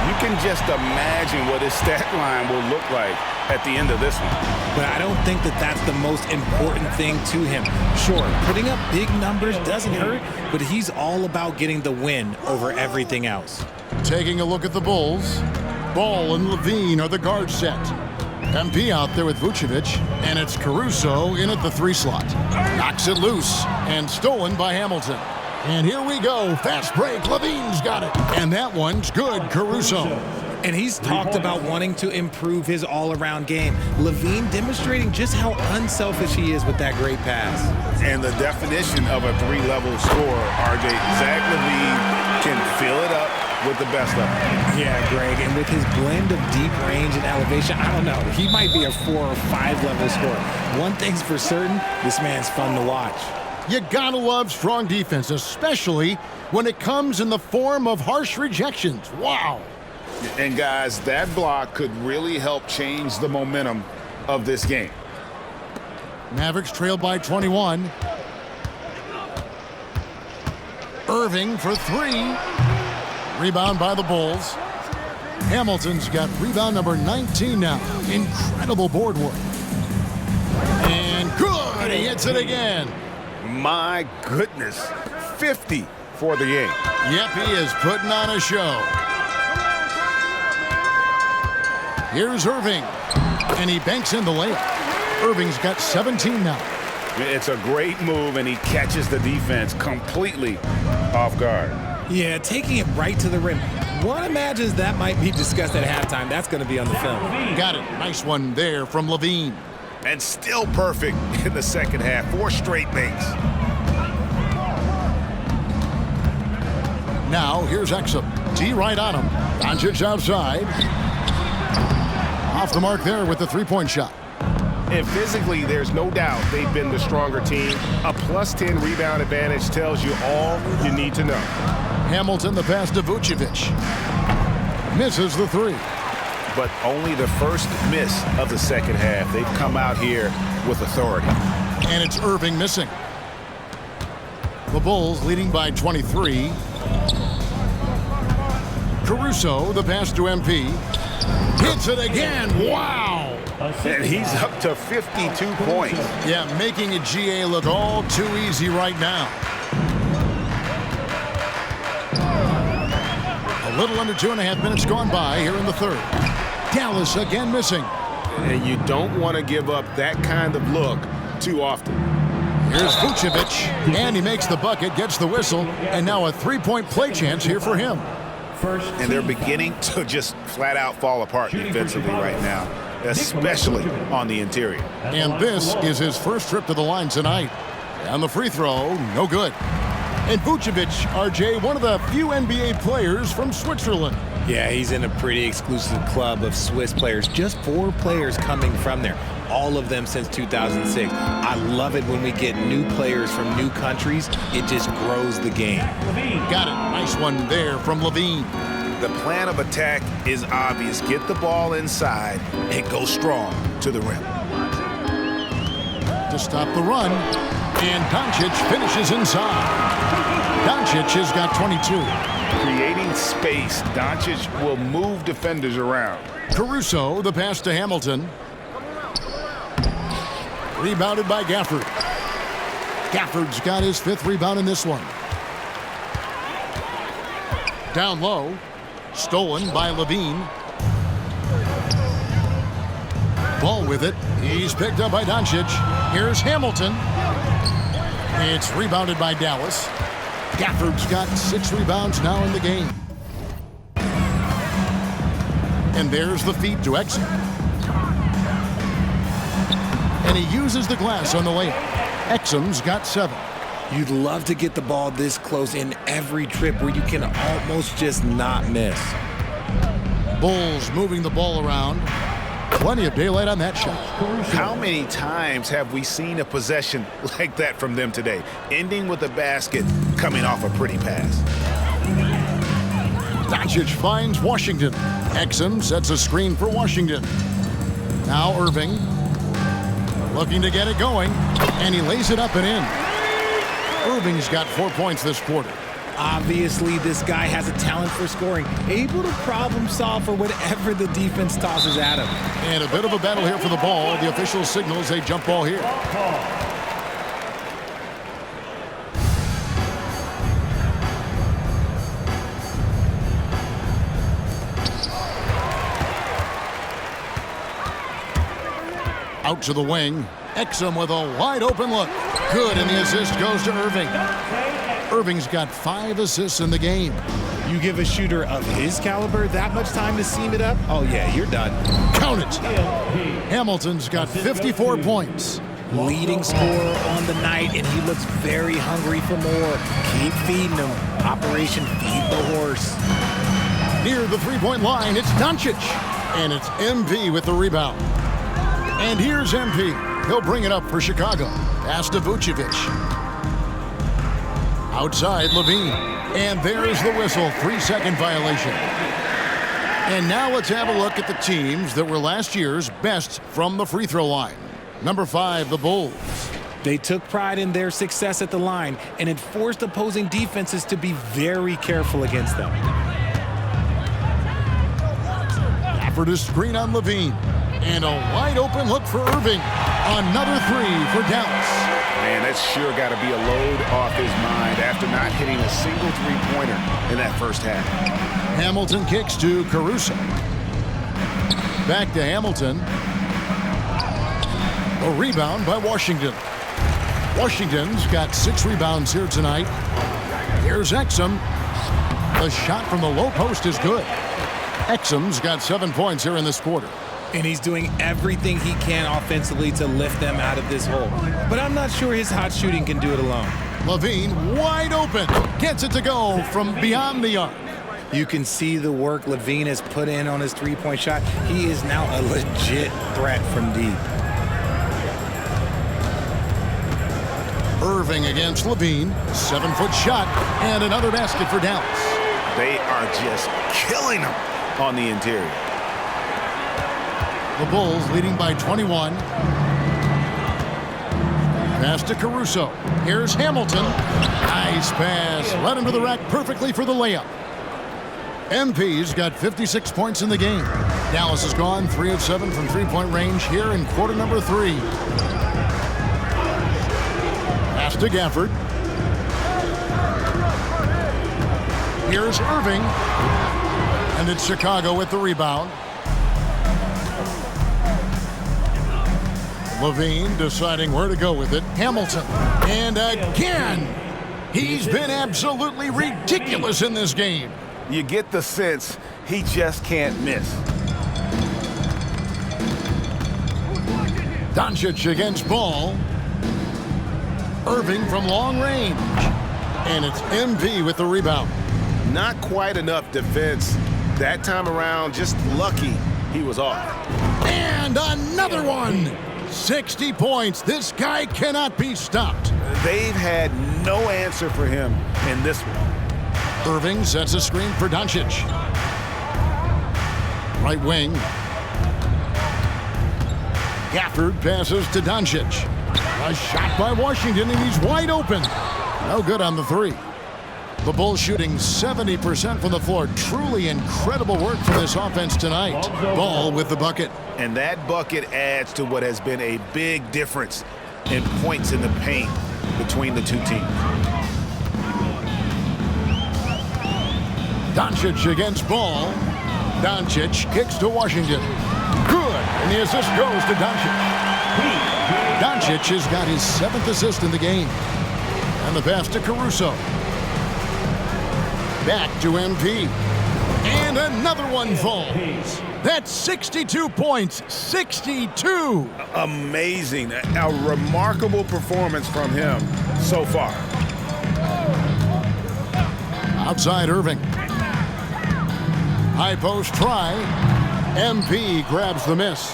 Speaker 15: you can just imagine what his stat line will look like at the end of this one.
Speaker 17: But I don't think that that's the most important thing to him. Sure, putting up big numbers doesn't hurt, but he's all about getting the win over everything else.
Speaker 14: Taking a look at the Bulls, Ball and Levine are the guard set. MP out there with Vucevic, and it's Caruso in at the 3 slot. Knocks it loose, and stolen by Hamilton. And here we go, fast break, Levine's got it. And that one's good, Caruso.
Speaker 17: And he's talked about wanting to improve his all-around game. Levine demonstrating just how unselfish he is with that great pass.
Speaker 15: And the definition of a 3-level scorer, RJ, Zach Levine can fill it up with the best of them.
Speaker 17: Yeah, Greg, and with his blend of deep range and elevation, I don't know, he might be a 4 or 5 level scorer. One thing's for certain, this man's fun to watch.
Speaker 14: You gotta love strong defense, especially when it comes in the form of harsh rejections. Wow.
Speaker 15: And guys, that block could really help change the momentum of this game.
Speaker 14: Mavericks trailed by 21. Irving for 3. Rebound by the Bulls. Hamilton's got rebound number 19 now. Incredible board work. And good, he hits it again.
Speaker 15: My goodness, 50 for the game.
Speaker 14: Yep, he is putting on a show. Here's Irving, and he banks in the layup. Irving's got 17 now.
Speaker 15: It's a great move, and he catches the defense completely off guard.
Speaker 17: Yeah, taking it right to the rim. One imagines that might be discussed at halftime. That's going to be on the film.
Speaker 14: Got it. Nice one there from Levine.
Speaker 15: And still perfect in the second half. 4 straight makes.
Speaker 14: Now, here's Exum. D right on him. Doncic outside. Off the mark there with the 3-point shot.
Speaker 16: And physically, there's no doubt they've been the stronger team. A +10 rebound advantage tells you all you need to know.
Speaker 14: Hamilton, the pass to Vucevic. Misses the 3.
Speaker 15: But only the first miss of the second half. They've come out here with authority.
Speaker 14: And it's Irving missing. The Bulls leading by 23. Caruso, the pass to MP. Hits it again. Wow.
Speaker 15: And he's up to 52 points.
Speaker 14: Yeah, making a GA look all too easy right now. A little under 2.5 minutes gone by here in the third. Dallas again missing.
Speaker 16: And you don't want to give up that kind of look too often.
Speaker 14: Here's Vucevic, and he makes the bucket, gets the whistle, and now a 3-point play chance here for him.
Speaker 15: And they're beginning to just flat out fall apart defensively right now, especially on the interior.
Speaker 14: And this is his first trip to the line tonight. And the free throw, no good. And Vucevic, RJ, one of the few NBA players from Switzerland.
Speaker 17: Yeah, he's in a pretty exclusive club of Swiss players. Just 4 players coming from there. All of them since 2006. I love it when we get new players from new countries. It just grows the game.
Speaker 14: Got it. Nice one there from Levine.
Speaker 15: The plan of attack is obvious. Get the ball inside and go strong to the rim.
Speaker 14: To stop the run. And Doncic finishes inside. Doncic has got 22.
Speaker 15: Creating space, Doncic will move defenders around.
Speaker 14: Caruso, the pass to Hamilton. Rebounded by Gafford. Gafford's got his 5th rebound in this one. Down low. Stolen by Levine. Ball with it. He's picked up by Doncic. Here's Hamilton. It's rebounded by Dallas. Gafford's got 6 rebounds now in the game. And there's the feed to Exum. And he uses the glass on the layup. Exum's got 7.
Speaker 17: You'd love to get the ball this close in every trip where you can almost just not miss.
Speaker 14: Bulls moving the ball around. Plenty of daylight on that shot.
Speaker 15: How many times have we seen a possession like that from them today? Ending with a basket, coming off a pretty pass.
Speaker 14: Doncic finds Washington. Exum sets a screen for Washington. Now Irving looking to get it going, and he lays it up and in. Irving's got 4 points this quarter.
Speaker 17: Obviously, this guy has a talent for scoring, able to problem solve for whatever the defense tosses at him.
Speaker 14: And a bit of a battle here for the ball. The official signals a jump ball here. Out to the wing. Exum with a wide open look. Good, and the assist goes to Irving. Irving's got 5 assists in the game.
Speaker 17: You give a shooter of his caliber that much time to seam it up? Oh, yeah, you're done.
Speaker 14: Count it. Horton's got 54 points.
Speaker 17: Leading scorer on the night, and he looks very hungry for more. Keep feeding him. Operation Feed the Horse.
Speaker 14: Near the three-point line, it's Doncic. And it's MP with the rebound. And here's MP. He'll bring it up for Chicago. Pass to Vucevic. Outside, Levine. And there's the whistle. 3-second violation. And now let's have a look at the teams that were last year's best from the free throw line. Number 5, the Bulls.
Speaker 17: They took pride in their success at the line, and it forced opposing defenses to be very careful against them.
Speaker 14: Gafford is screen on Levine. And a wide open look for Irving. Another 3 for Dallas.
Speaker 15: Man, that's sure got to be a load off his mind after not hitting a single three-pointer in that first half.
Speaker 14: Hamilton kicks to Caruso. Back to Hamilton. A rebound by Washington. Washington's got 6 rebounds here tonight. Here's Exum. The shot from the low post is good. Exum's got 7 points here in this quarter.
Speaker 17: And he's doing everything he can offensively to lift them out of this hole. But I'm not sure his hot shooting can do it alone.
Speaker 14: Levine wide open. Gets it to go from beyond the arc.
Speaker 17: You can see the work Levine has put in on his three-point shot. He is now a legit threat from deep.
Speaker 14: Irving against Levine. 7-foot shot. And another basket for Dallas.
Speaker 15: They are just killing him on the interior.
Speaker 14: The Bulls leading by 21. Pass to Caruso. Here's Hamilton. Nice pass. Led him to the rack perfectly for the layup. MP's got 56 points in the game. Dallas has gone 3 of 7 from three-point range here in quarter number 3. Pass to Gafford. Here's Irving. And it's Chicago with the rebound. Levine deciding where to go with it. Hamilton. And again, he's been absolutely ridiculous in this game.
Speaker 15: You get the sense he just can't miss.
Speaker 14: Doncic against Ball. Irving from long range. And it's MP with the rebound.
Speaker 15: Not quite enough defense. That time around, just lucky he was off.
Speaker 14: And another one. 60 points. This guy cannot be stopped.
Speaker 15: They've had no answer for him in this one.
Speaker 14: Irving sets a screen for Doncic. Right wing. Gafford passes to Doncic. A shot by Washington, and he's wide open. No good on the 3. The Bulls shooting 70% from the floor. Truly incredible work from this offense tonight. Ball with the bucket.
Speaker 15: And that bucket adds to what has been a big difference in points in the paint between the two teams.
Speaker 14: Doncic against Ball. Doncic kicks to Washington. Good. And the assist goes to Doncic. Doncic has got his 7th assist in the game. And the pass to Caruso. Back to MP. And another one falls. That's 62 points. 62.
Speaker 15: Amazing. A remarkable performance from him so far.
Speaker 14: Outside Irving. High post try. MP grabs the miss.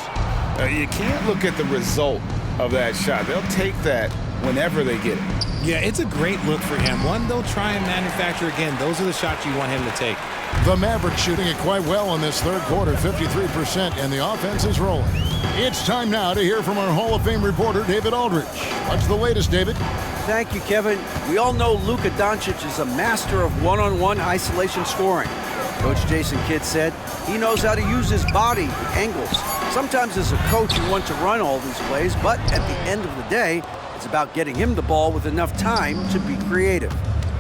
Speaker 15: You can't look at the result of that shot. They'll take that whenever they get it.
Speaker 17: Yeah, it's a great look for him. One they'll try and manufacture again. Those are the shots you want him to take.
Speaker 14: The Mavericks shooting it quite well in this third quarter, 53%, and the offense is rolling. It's time now to hear from our Hall of Fame reporter, David Aldridge. What's the latest, David?
Speaker 18: Thank you, Kevin. We all know Luka Doncic is a master of one-on-one isolation scoring. Coach Jason Kidd said he knows how to use his body and angles. Sometimes as a coach you want to run all these plays, but at the end of the day, it's about getting him the ball with enough time to be creative.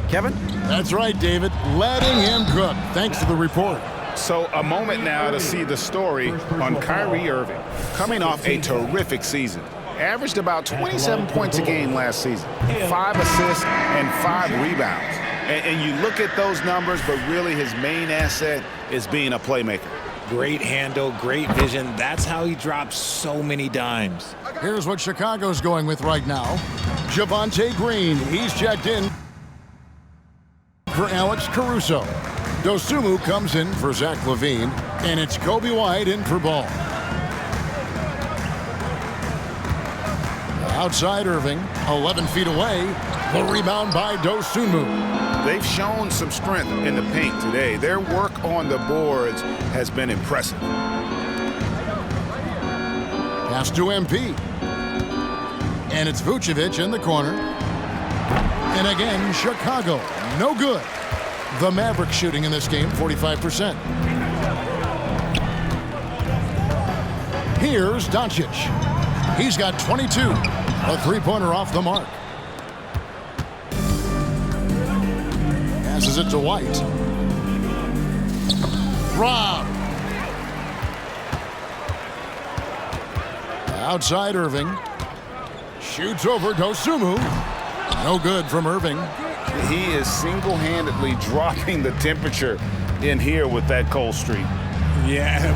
Speaker 18: Kevin?
Speaker 14: That's right, David. Letting him cook. Thanks to the report.
Speaker 15: So a moment now to see the story on Kyrie Irving. Coming off a terrific season. Averaged about 27 points a game last season. 5 assists and 5 rebounds. And you look at those numbers, but really his main asset is being a playmaker.
Speaker 17: Great handle, great vision. That's how he drops so many dimes.
Speaker 14: Here's what Chicago's going with right now. Javonte Green, he's checked in for Alex Caruso. Dosunmu comes in for Zach LaVine, and it's Kobe White in for Ball. Outside Irving, 11 feet away. The rebound by Dosunmu.
Speaker 15: They've shown some strength in the paint today. Their work on the boards has been impressive.
Speaker 14: Pass to MP. And it's Vucevic in the corner. And again, Chicago. No good. The Mavericks shooting in this game, 45%. Here's Doncic. He's got 22. A three-pointer off the mark. Passes it to White. Rob. Outside Irving. Shoots over Dosunmu. No good from Irving.
Speaker 15: He is single-handedly dropping the temperature in here with that cold streak.
Speaker 17: Yeah,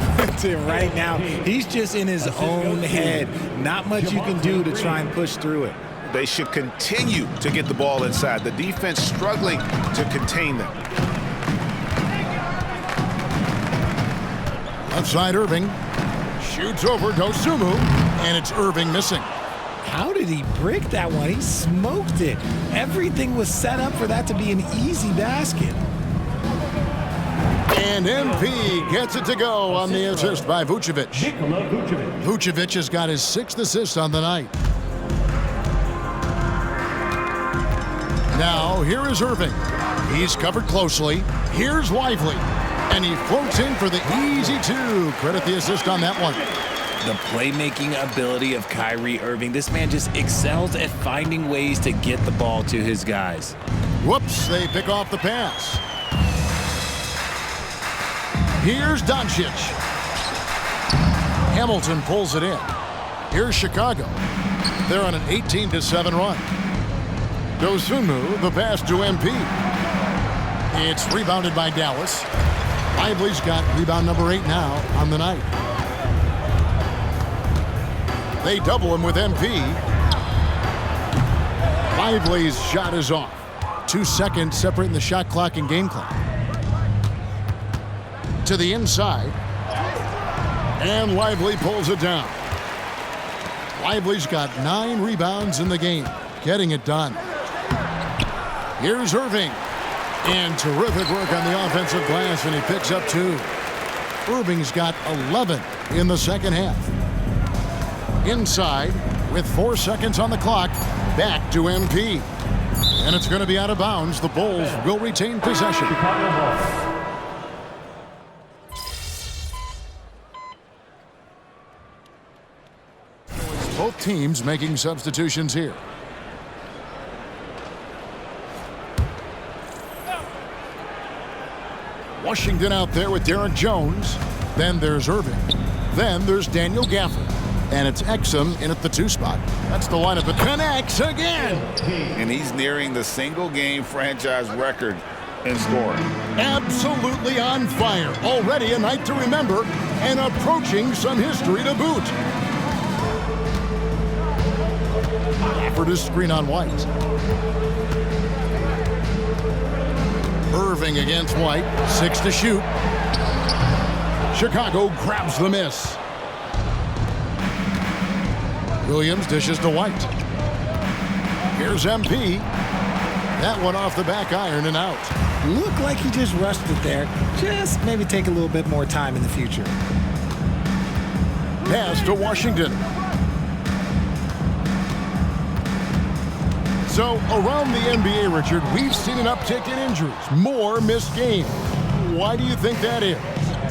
Speaker 17: right now, he's just in his own head. Not much you can do to try and push through it.
Speaker 15: They should continue to get the ball inside. The defense struggling to contain them.
Speaker 14: Outside Irving. Shoots over Dosunmu, and it's Irving missing.
Speaker 17: How did he break that one? He smoked it. Everything was set up for that to be an easy basket.
Speaker 14: And MP gets it to go on the assist by Vucevic. Vucevic has got his 6th assist on the night. Now, here is Irving. He's covered closely. Here's Lively. And he floats in for the easy 2. Credit the assist on that one.
Speaker 17: The playmaking ability of Kyrie Irving. This man just excels at finding ways to get the ball to his guys.
Speaker 14: Whoops, they pick off the pass. Here's Doncic. Hamilton pulls it in. Here's Chicago. They're on an 18-7 run. Dosunmu, the pass to MP. It's rebounded by Dallas. Lively's got rebound number 8 now on the night. They double him with MP. Lively's shot is off. 2 seconds separating the shot clock and game clock. To the inside. And Lively pulls it down. Lively's got 9 rebounds in the game. Getting it done. Here's Irving. And terrific work on the offensive glass, and he picks up 2. Irving's got 11 in the second half. Inside, with 4 seconds on the clock, back to MP. And it's going to be out of bounds. The Bulls will retain possession. Both teams making substitutions here. Washington out there with Derek Jones. Then there's Irving. Then there's Daniel Gafford. And it's Exum in at the 2 spot. That's the lineup that connects again.
Speaker 15: And he's nearing the single-game franchise record in scoring.
Speaker 14: Absolutely on fire. Already a night to remember and approaching some history to boot. Gafford is screen on White. Irving against White. 6 to shoot. Chicago grabs the miss. Williams dishes to White. Here's MP. That one off the back iron and out.
Speaker 17: Looked like he just rushed it there. Just maybe take a little bit more time in the future.
Speaker 14: Pass to Washington. So around the NBA, Richard, we've seen an uptick in injuries. More missed games. Why do you think that is?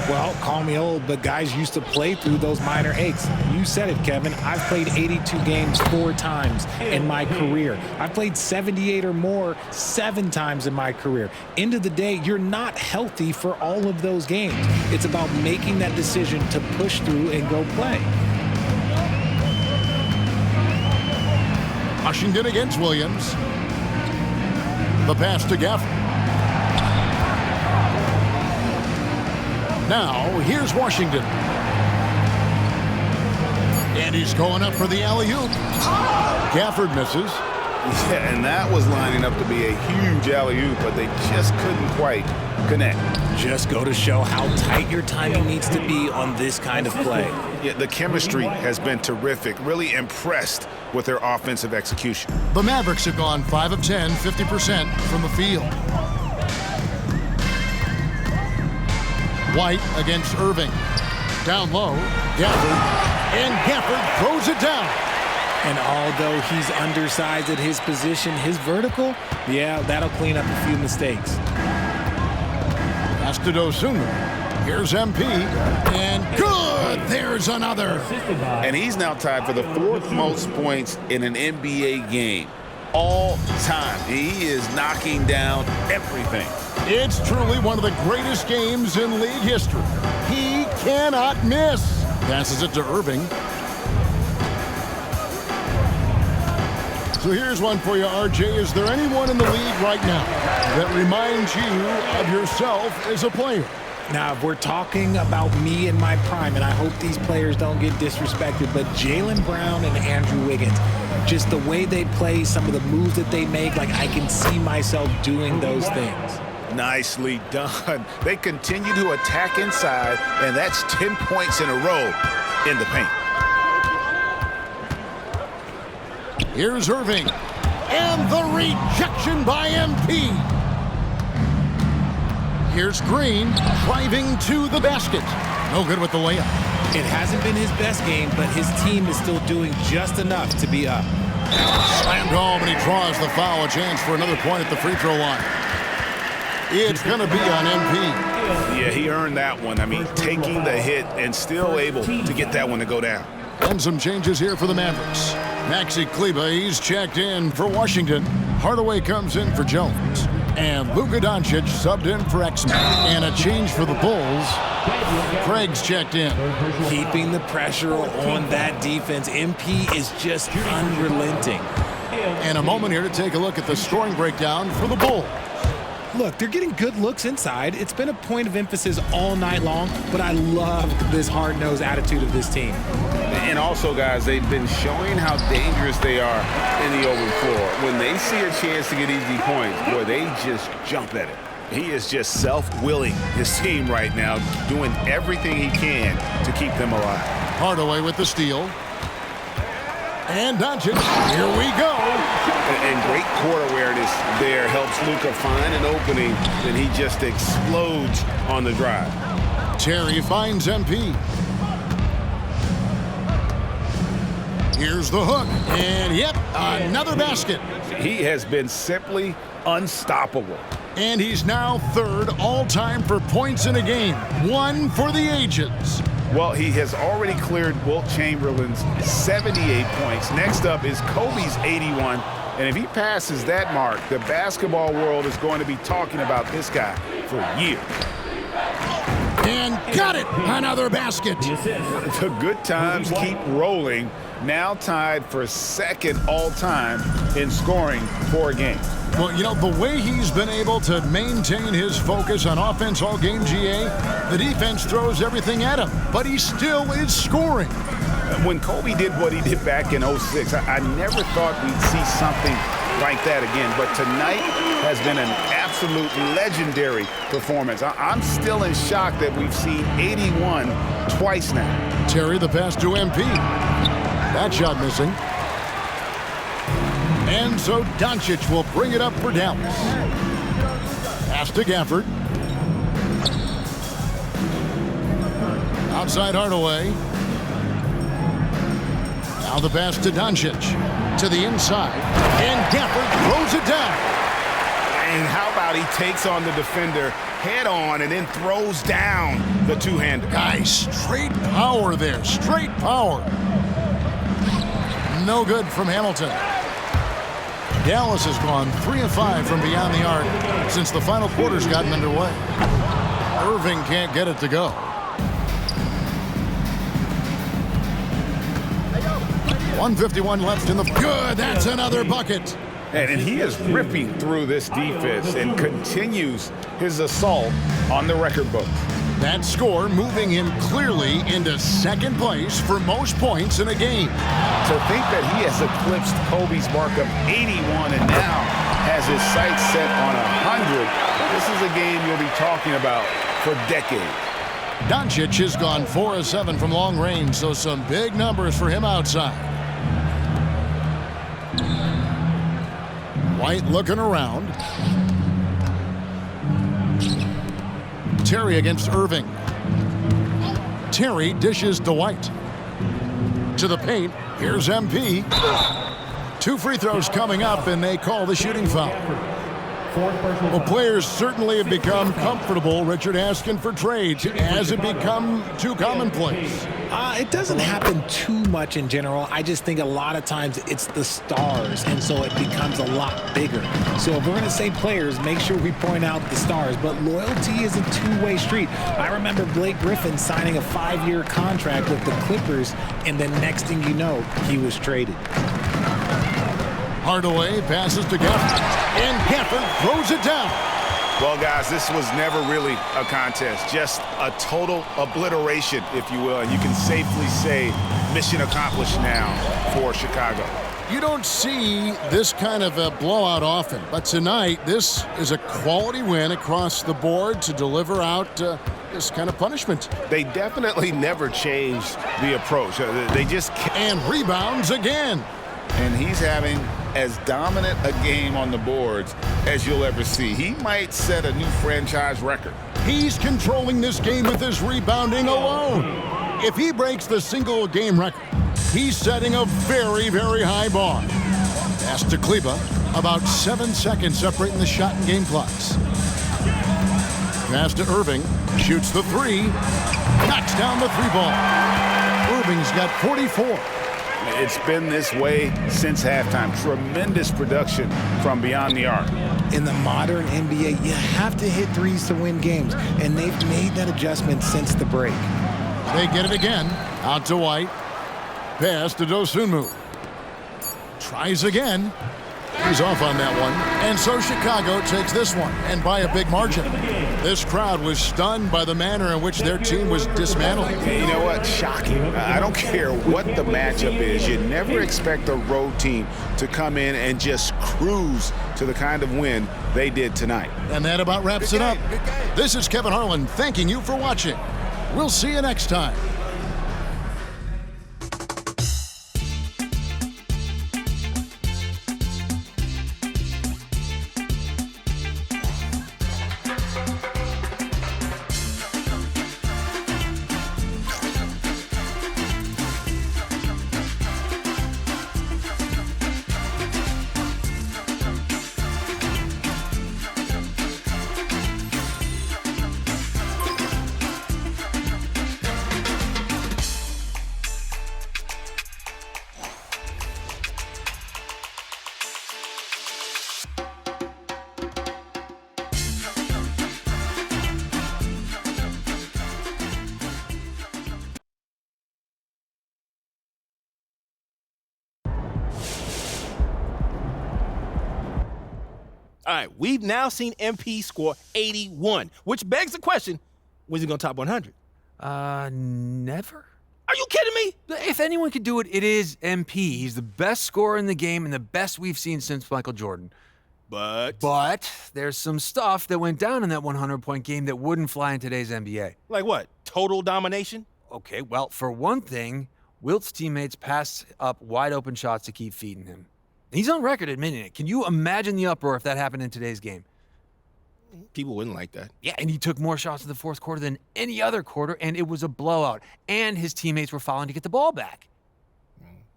Speaker 17: Well, call me old, but guys used to play through those minor aches. You said it, Kevin. I've played 82 games 4 times in my career. I've played 78 or more 7 times in my career. End of the day, you're not healthy for all of those games. It's about making that decision to push through and go play.
Speaker 14: Washington against Williams. The pass to Gafford. Now, here's Washington. And he's going up for the alley-oop. Gafford misses.
Speaker 15: Yeah, and that was lining up to be a huge alley-oop, but they just couldn't quite connect.
Speaker 17: Just go to show how tight your timing needs to be on this kind of play.
Speaker 15: Yeah, the chemistry has been terrific. Really impressed with their offensive execution.
Speaker 14: The Mavericks have gone 5 of 10, 50% from the field. White against Irving. Down low, Gafford. And Gafford throws it down.
Speaker 17: And although he's undersized at his position, his vertical, yeah, that'll clean up a few mistakes.
Speaker 14: Pass to Dosunmu. Here's MP. And good! There's another.
Speaker 15: And he's now tied for the 4th most points in an NBA game. All time. He is knocking down everything.
Speaker 14: It's truly one of the greatest games in league history. He cannot miss. Passes it to Irving. So here's one for you, RJ. Is there anyone in the league right now that reminds you of yourself as a player?
Speaker 17: Now, if we're talking about me in my prime, and I hope these players don't get disrespected, but Jaylen Brown and Andrew Wiggins, just the way they play, some of the moves that they make, like I can see myself doing those things.
Speaker 15: Nicely done. They continue to attack inside, and that's 10 points in a row in the paint.
Speaker 14: Here's Irving. And the rejection by MP. Here's Green driving to the basket. No good with the layup.
Speaker 17: It hasn't been his best game, but his team is still doing just enough to be up.
Speaker 14: Slammed home, and he draws the foul. A chance for another point at the free throw line. It's going to be on MP.
Speaker 15: Yeah, he earned that one. I mean, taking the hit and still able to get that one to go down.
Speaker 14: And some changes here for the Mavericks. Maxi Kleber, he's checked in for Washington. Hardaway comes in for Jones. And Luka Doncic subbed in for Exum. And a change for the Bulls. Craig's checked in.
Speaker 17: Keeping the pressure on that defense. MP is just unrelenting.
Speaker 14: And a moment here to take a look at the scoring breakdown for the Bulls.
Speaker 17: Look, they're getting good looks inside. It's been a point of emphasis all night long, but I love this hard-nosed attitude of this team.
Speaker 15: And also, guys, they've been showing how dangerous they are in the open floor. When they see a chance to get easy points, boy, they just jump at it. He is just self-willing, his team right now, doing everything he can to keep them alive.
Speaker 14: Hardaway with the steal. And Doncic, here we go.
Speaker 15: And great court awareness there helps Luka find an opening, then he just explodes on the drive.
Speaker 14: Terry finds MP. Here's the hook, and yep, another basket.
Speaker 15: He has been simply unstoppable.
Speaker 14: And he's now third all-time for points in a game. One for the ages.
Speaker 15: Well, he has already cleared Wilt Chamberlain's 78 points. Next up is Kobe's 81. And if he passes that mark, the basketball world is going to be talking about this guy for years.
Speaker 14: And got it! Another basket.
Speaker 15: The good times keep rolling. Now tied for second all-time in scoring for a game.
Speaker 14: Well, you know, the way he's been able to maintain his focus on offense all game, GA, the defense throws everything at him, but he still is scoring.
Speaker 15: When Kobe did what he did back in 06, I never thought we'd see something like that again. But tonight has been an absolute legendary performance. I'm still in shock that we've seen 81 twice now.
Speaker 14: Terry, the pass to MP. That shot missing. And so Doncic will bring it up for Dallas. Pass to Gafford. Outside Hardaway. Now the pass to Doncic. To the inside. And Gafford throws it down.
Speaker 15: And how about he takes on the defender head on and then throws down the two-hander.
Speaker 14: Guys, straight power there. Straight power. No good from Hamilton. Dallas has gone 3 of 5 from beyond the arc since the final quarter's gotten underway. Irving can't get it to go. .151 left in the... Good, that's another bucket.
Speaker 15: And he is ripping through this defense and continues his assault on the record book.
Speaker 14: That score moving him clearly into second place for most points in a game.
Speaker 15: To think that he has eclipsed Kobe's mark of 81 and now has his sights set on 100, this is a game you'll be talking about for decades.
Speaker 14: Doncic has gone 4 of 7 from long range, so some big numbers for him outside. White looking around. Terry against Irving. Terry dishes to White. To the paint. Here's MP. 2 free throws coming up, and they call the shooting foul. Well, players certainly have become comfortable, Richard, asking for trades. Has it become too commonplace?
Speaker 17: It doesn't happen too much in general. I just think a lot of times it's the stars, and so it becomes a lot bigger. So if we're going to say players, make sure we point out the stars. But loyalty is a two-way street. I remember Blake Griffin signing a 5-year contract with the Clippers, and then next thing you know, he was traded.
Speaker 14: Hardaway passes to Gafford, and Gafford throws it down.
Speaker 15: Well, guys, this was never really a contest, just a total obliteration, if you will, and you can safely say mission accomplished now for Chicago.
Speaker 14: You don't see this kind of a blowout often, but tonight this is a quality win across the board to deliver out this kind of punishment.
Speaker 15: They definitely never changed the approach. They just...
Speaker 14: And rebounds again.
Speaker 15: And he's having as dominant a game on the boards as you'll ever see. He might set a new franchise record.
Speaker 14: He's controlling this game with his rebounding alone. If he breaks the single game record, he's setting a very, very high bar. Pass to Kleba, about 7 seconds separating the shot and game clocks. Pass to Irving, shoots the 3, knocks down the 3 ball. Irving's got 44.
Speaker 15: It's been this way since halftime. Tremendous production from beyond the arc.
Speaker 17: In the modern NBA, you have to hit threes to win games, and they've made that adjustment since the break.
Speaker 14: They get it again. Out to White. Pass to Dosunmu. Tries again. He's off on that one. And so Chicago takes this one, and by a big margin. This crowd was stunned by the manner in which their team was dismantled.
Speaker 15: You know what? Shocking. I don't care what the matchup is. You never expect a road team to come in and just cruise to the kind of win they did tonight.
Speaker 14: And that about wraps it up. This is Kevin Harlan thanking you for watching. We'll see you next time.
Speaker 19: All right, we've now seen MP score 81, which begs the question, when's he going to top 100?
Speaker 20: Never.
Speaker 19: Are you kidding me?
Speaker 20: If anyone could do it, it is MP. He's the best scorer in the game and the best we've seen since Michael Jordan. But there's some stuff that went down in that 100-point game that wouldn't fly in today's NBA.
Speaker 19: Like what? Total domination?
Speaker 20: Okay, well, for one thing, Wilt's teammates passed up wide-open shots to keep feeding him. He's on record admitting it. Can you imagine the uproar if that happened in today's game?
Speaker 19: People wouldn't like that.
Speaker 20: Yeah, and he took more shots in the fourth quarter than any other quarter, and it was a blowout. And his teammates were fouling to get the ball back.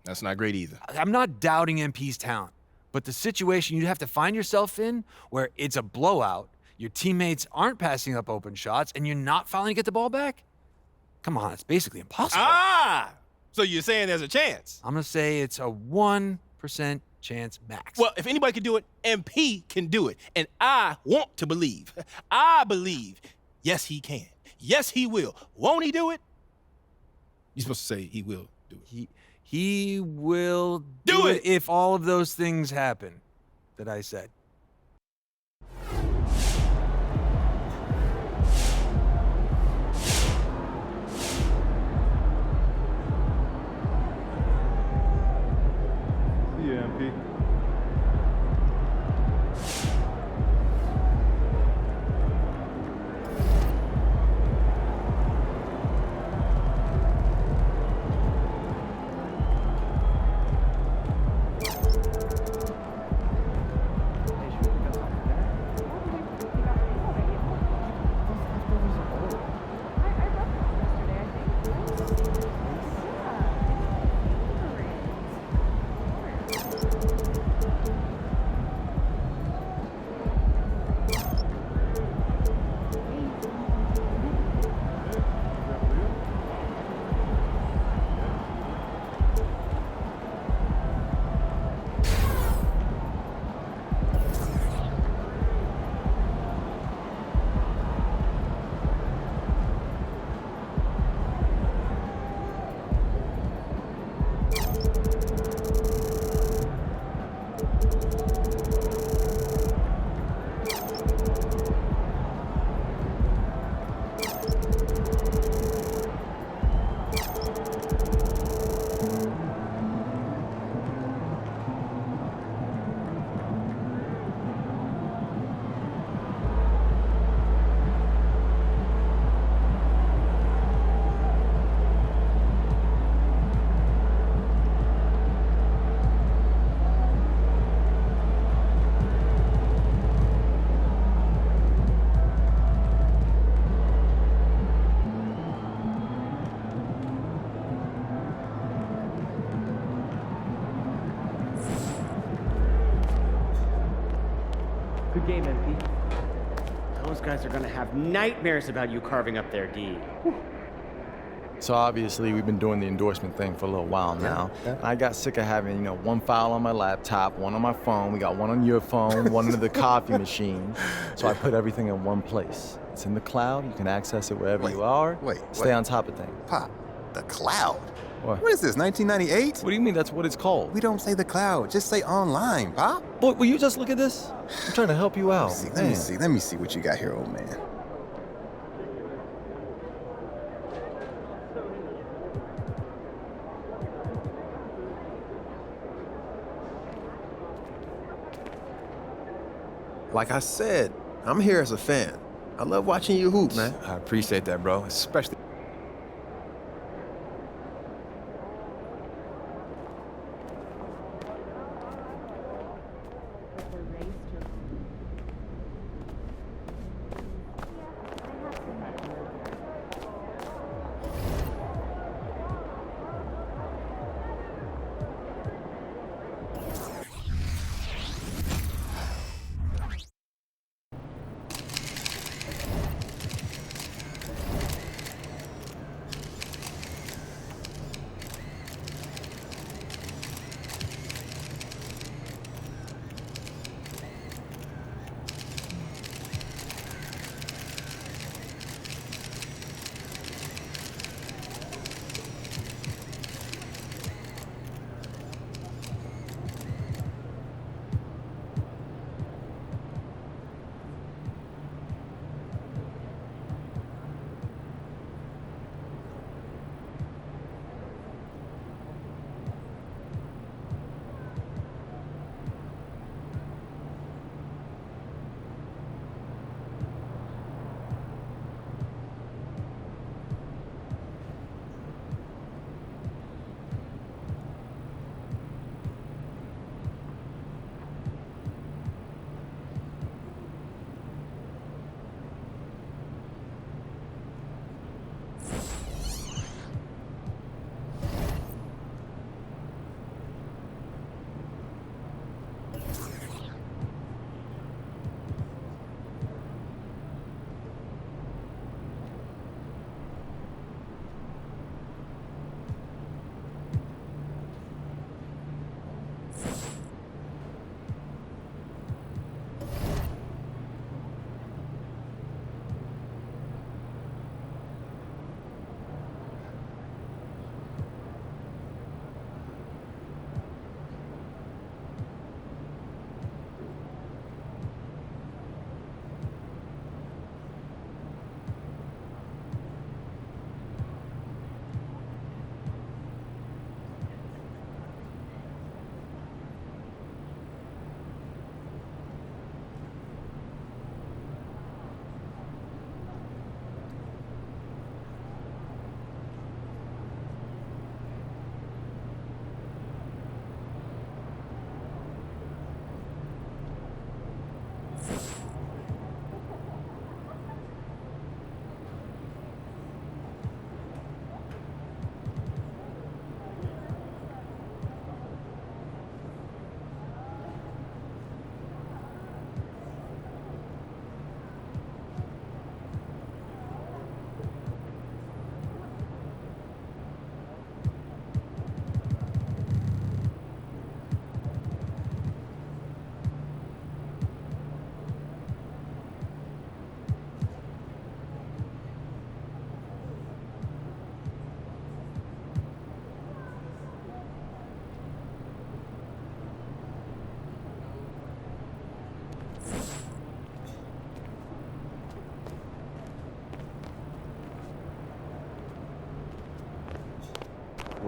Speaker 19: That's not great either.
Speaker 20: I'm not doubting MP's talent, but the situation you have to find yourself in where it's a blowout, your teammates aren't passing up open shots, and you're not fouling to get the ball back? Come on, it's basically impossible.
Speaker 19: So you're saying there's a chance?
Speaker 20: I'm going to say it's a 1% chance max.
Speaker 19: Well, if anybody can do it, MP can do it. And I want to believe. I believe, yes, he can. Yes, he will. Won't he do it? You're supposed to say he will do it.
Speaker 20: He will do it if all of those things happen that I said.
Speaker 1: Yeah, MP.
Speaker 12: Good game, MP. Those guys are going to have nightmares about you carving up their D.
Speaker 21: So obviously we've been doing the endorsement thing for a little while now.
Speaker 12: Yeah.
Speaker 21: And I got sick of having, one file on my laptop, one on my phone, we got one on your phone, one into the coffee machine. So I put everything in one place. It's in the cloud, you can access it wherever you are. Stay on top of things.
Speaker 1: Pop, the cloud?
Speaker 21: What
Speaker 1: is this, 1998?
Speaker 21: What do you mean that's what it's called?
Speaker 1: We don't say the cloud, just say online, Pop.
Speaker 21: Boy, will you just look at this? I'm trying to help you out.
Speaker 1: Let me see what you got here, old man.
Speaker 22: Like I said, I'm here as a fan. I love watching you hoop, man.
Speaker 1: I appreciate that, bro, especially.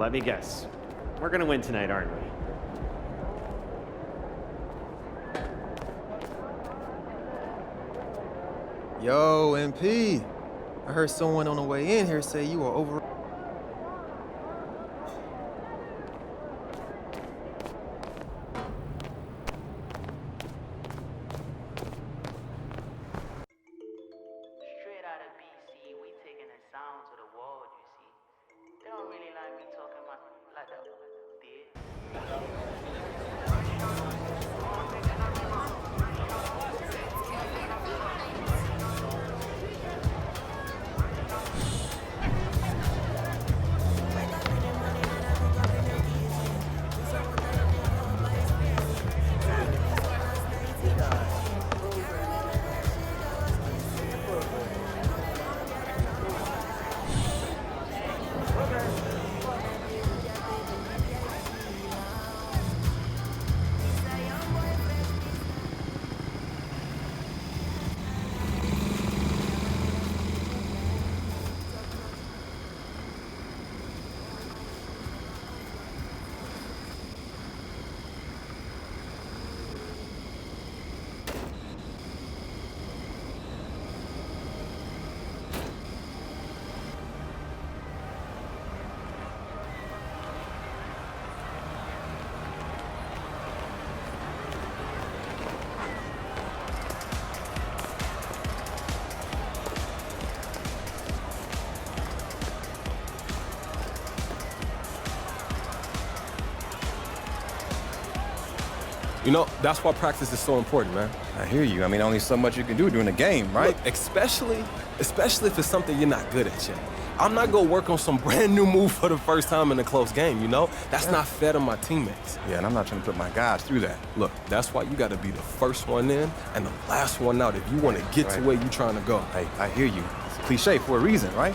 Speaker 12: let me guess. We're gonna win tonight, aren't we?
Speaker 22: Yo, MP. I heard someone on the way in here say you are over.
Speaker 2: You know, that's why practice is so important, man.
Speaker 1: I hear you. I mean, only so much you can do during the game, right?
Speaker 2: Look, especially if it's something you're not good at yet. I'm not gonna work on some brand new move for the first time in a close game, you know? That's not fair to my teammates.
Speaker 1: Yeah, and I'm not trying to put my guys through that.
Speaker 2: Look, that's why you gotta be the first one in and the last one out if you wanna get to where you're trying to go.
Speaker 1: Hey, I hear you. It's a cliche for a reason, right?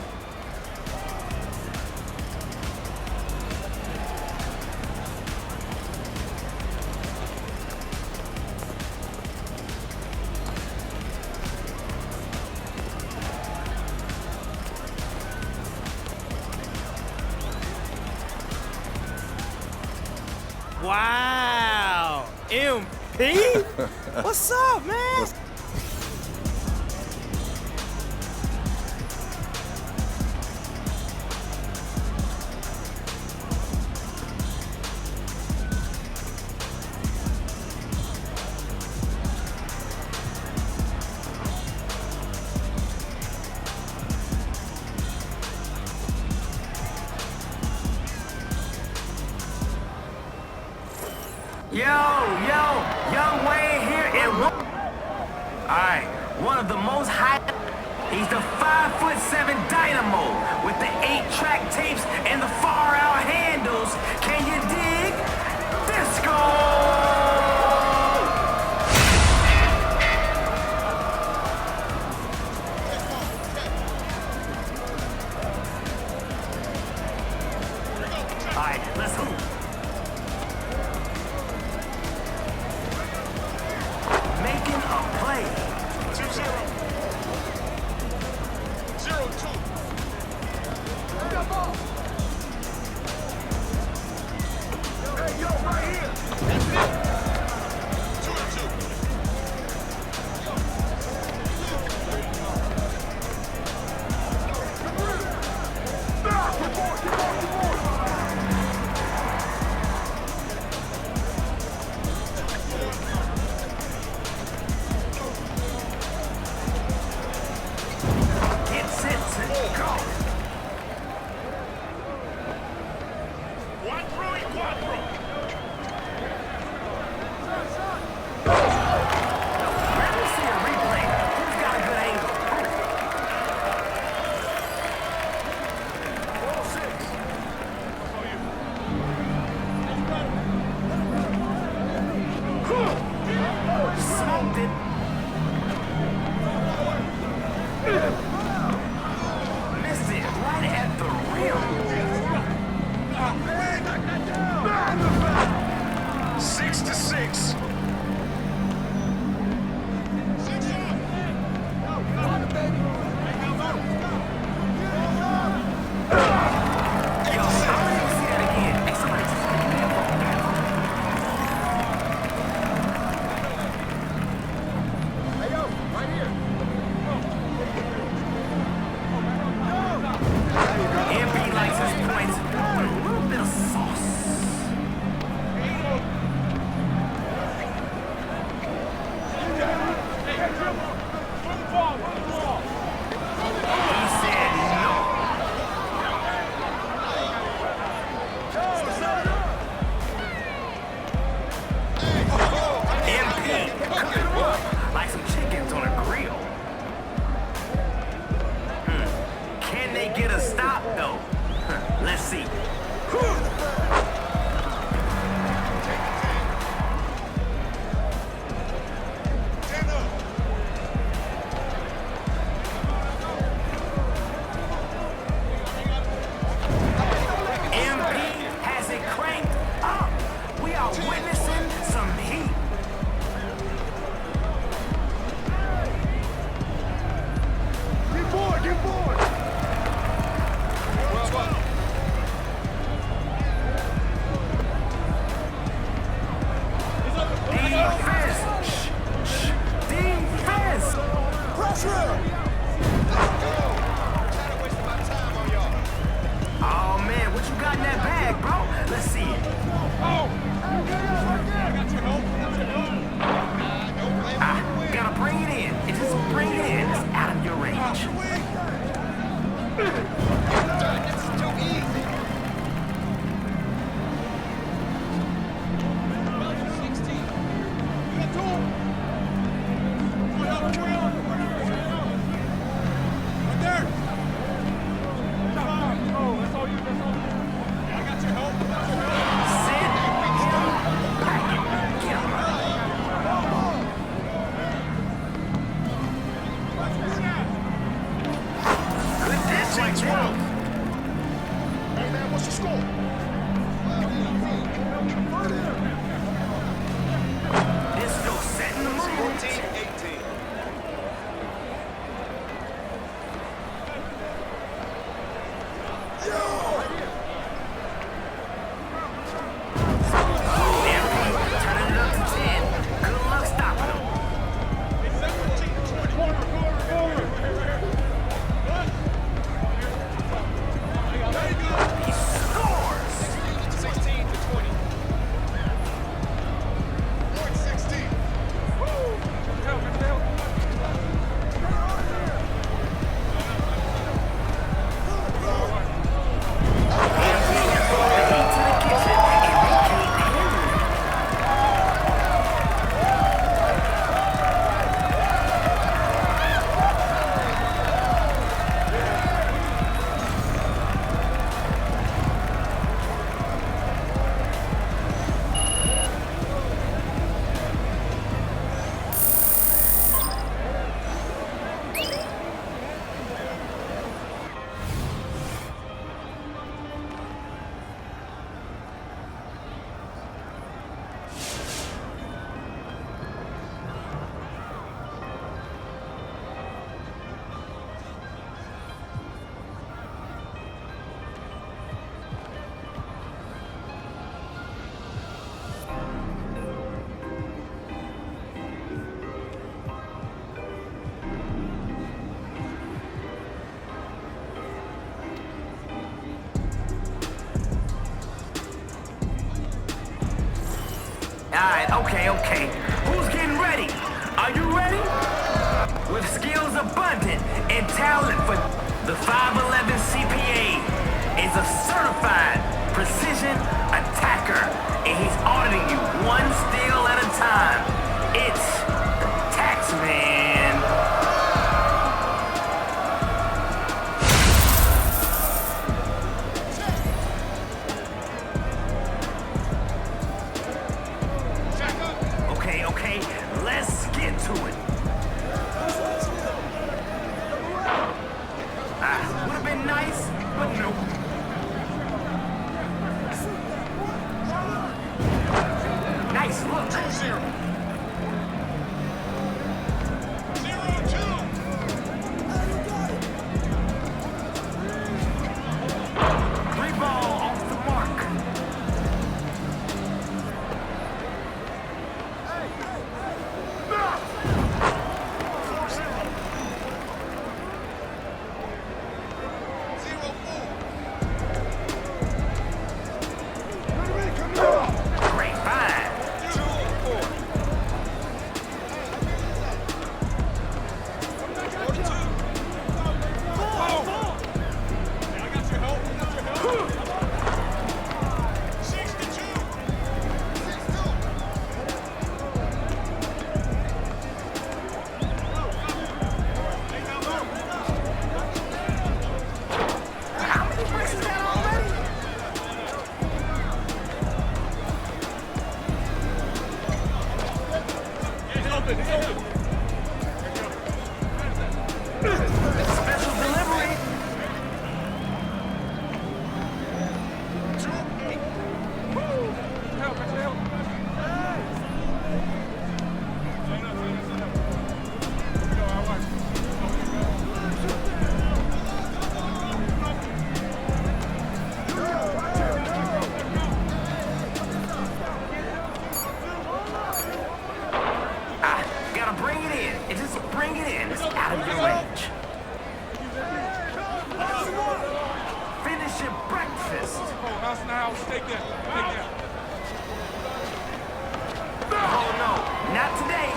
Speaker 19: Wow, MP? What's up, man?
Speaker 6: Young Wayne here and Alright, one of the most high. He's the 5'7" dynamo with the 8-track tapes and the far out handles. Can you dig? Disco! Alright, let's hoop. Making a play. 2-0. 0-2. Hey, yo, right here. That's it. 2-2. Get set, go. 4-4. Let me see a replay. Who's got a good angle? 4-6. Smoked it. Missed it right at the rim. 6-6. Yo, I don't even see that said no. MP, cook them up like some chickens on a grill. Can they get a stop, though? Let's see. Oh man, what you got in that bag, bro? Let's see it. Gotta bring it in. It's just bring it in. It's out of your range.
Speaker 5: This is too easy.
Speaker 6: Alright, okay. Who's getting ready? Are you ready? With skills abundant and talent for the 5'11 CPA is a certified precision attacker, and he's auditing you one steal at a time. It's the tax man. Okay, let's get to it. Would have been nice, but no. Nice look. Special delivery. Gotta bring it in. It's just bring it in. It's out of your range. Finish your breakfast. Oh no, not today.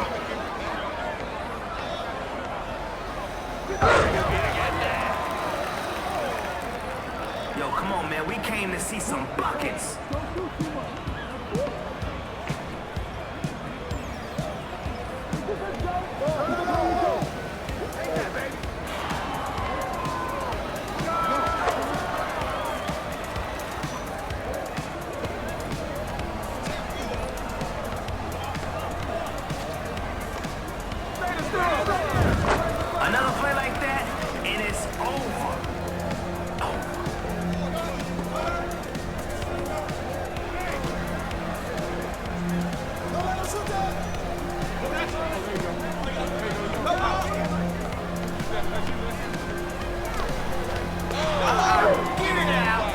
Speaker 6: Yo, come on, man. We came to see some buckets. Another play like that, and it's over. Get it out.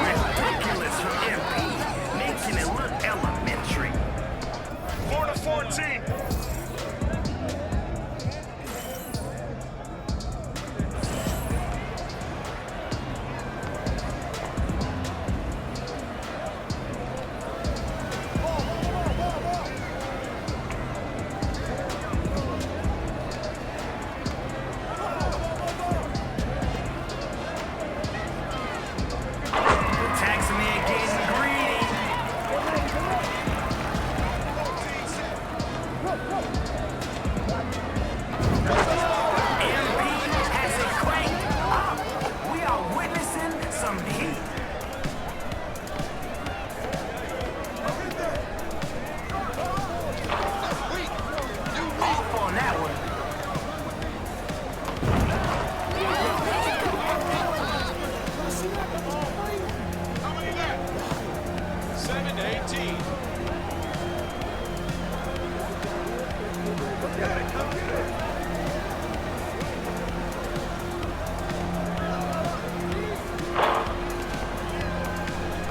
Speaker 6: Ridiculous from MP, making it look elementary.
Speaker 5: 4-14.
Speaker 6: Taxman getting greedy. MP has it cranked up. We are witnessing some heat. Off on that one.
Speaker 5: How many left? 7 to 18.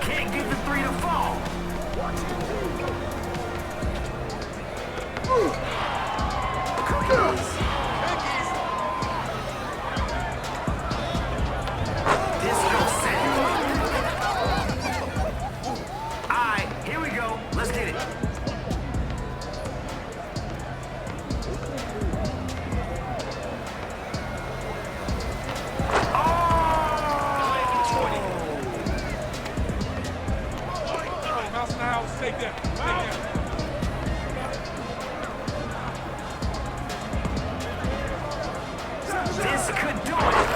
Speaker 6: Can't get the three to fall. Cookies. Disco set. All right, here we go. Let's get it.
Speaker 5: Mouse in the house. Take that. Take that.
Speaker 6: This could do it.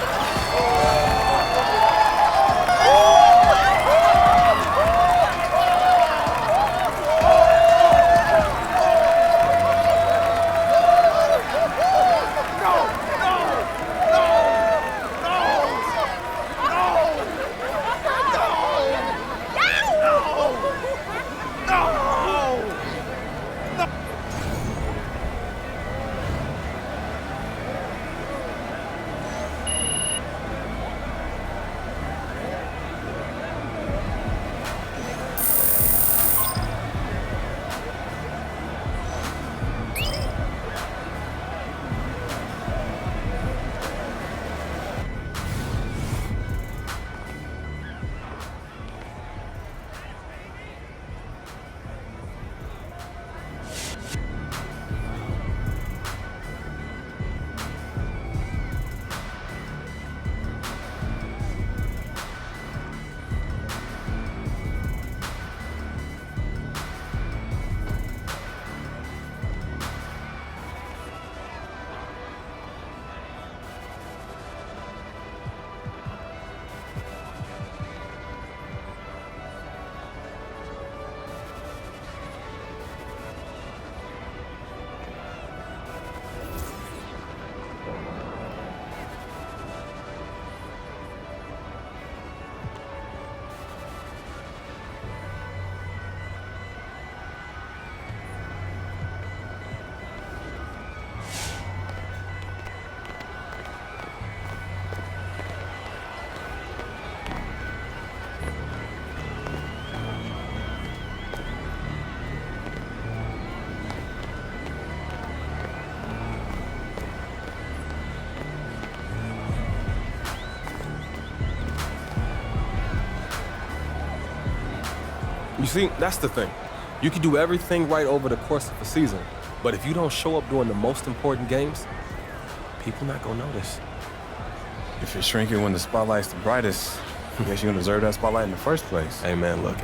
Speaker 2: You see, that's the thing. You can do everything right over the course of a season, but if you don't show up during the most important games, people not gonna notice.
Speaker 1: If you're shrinking when the spotlight's the brightest, I guess you don't deserve that spotlight in the first place.
Speaker 2: Hey, man, look,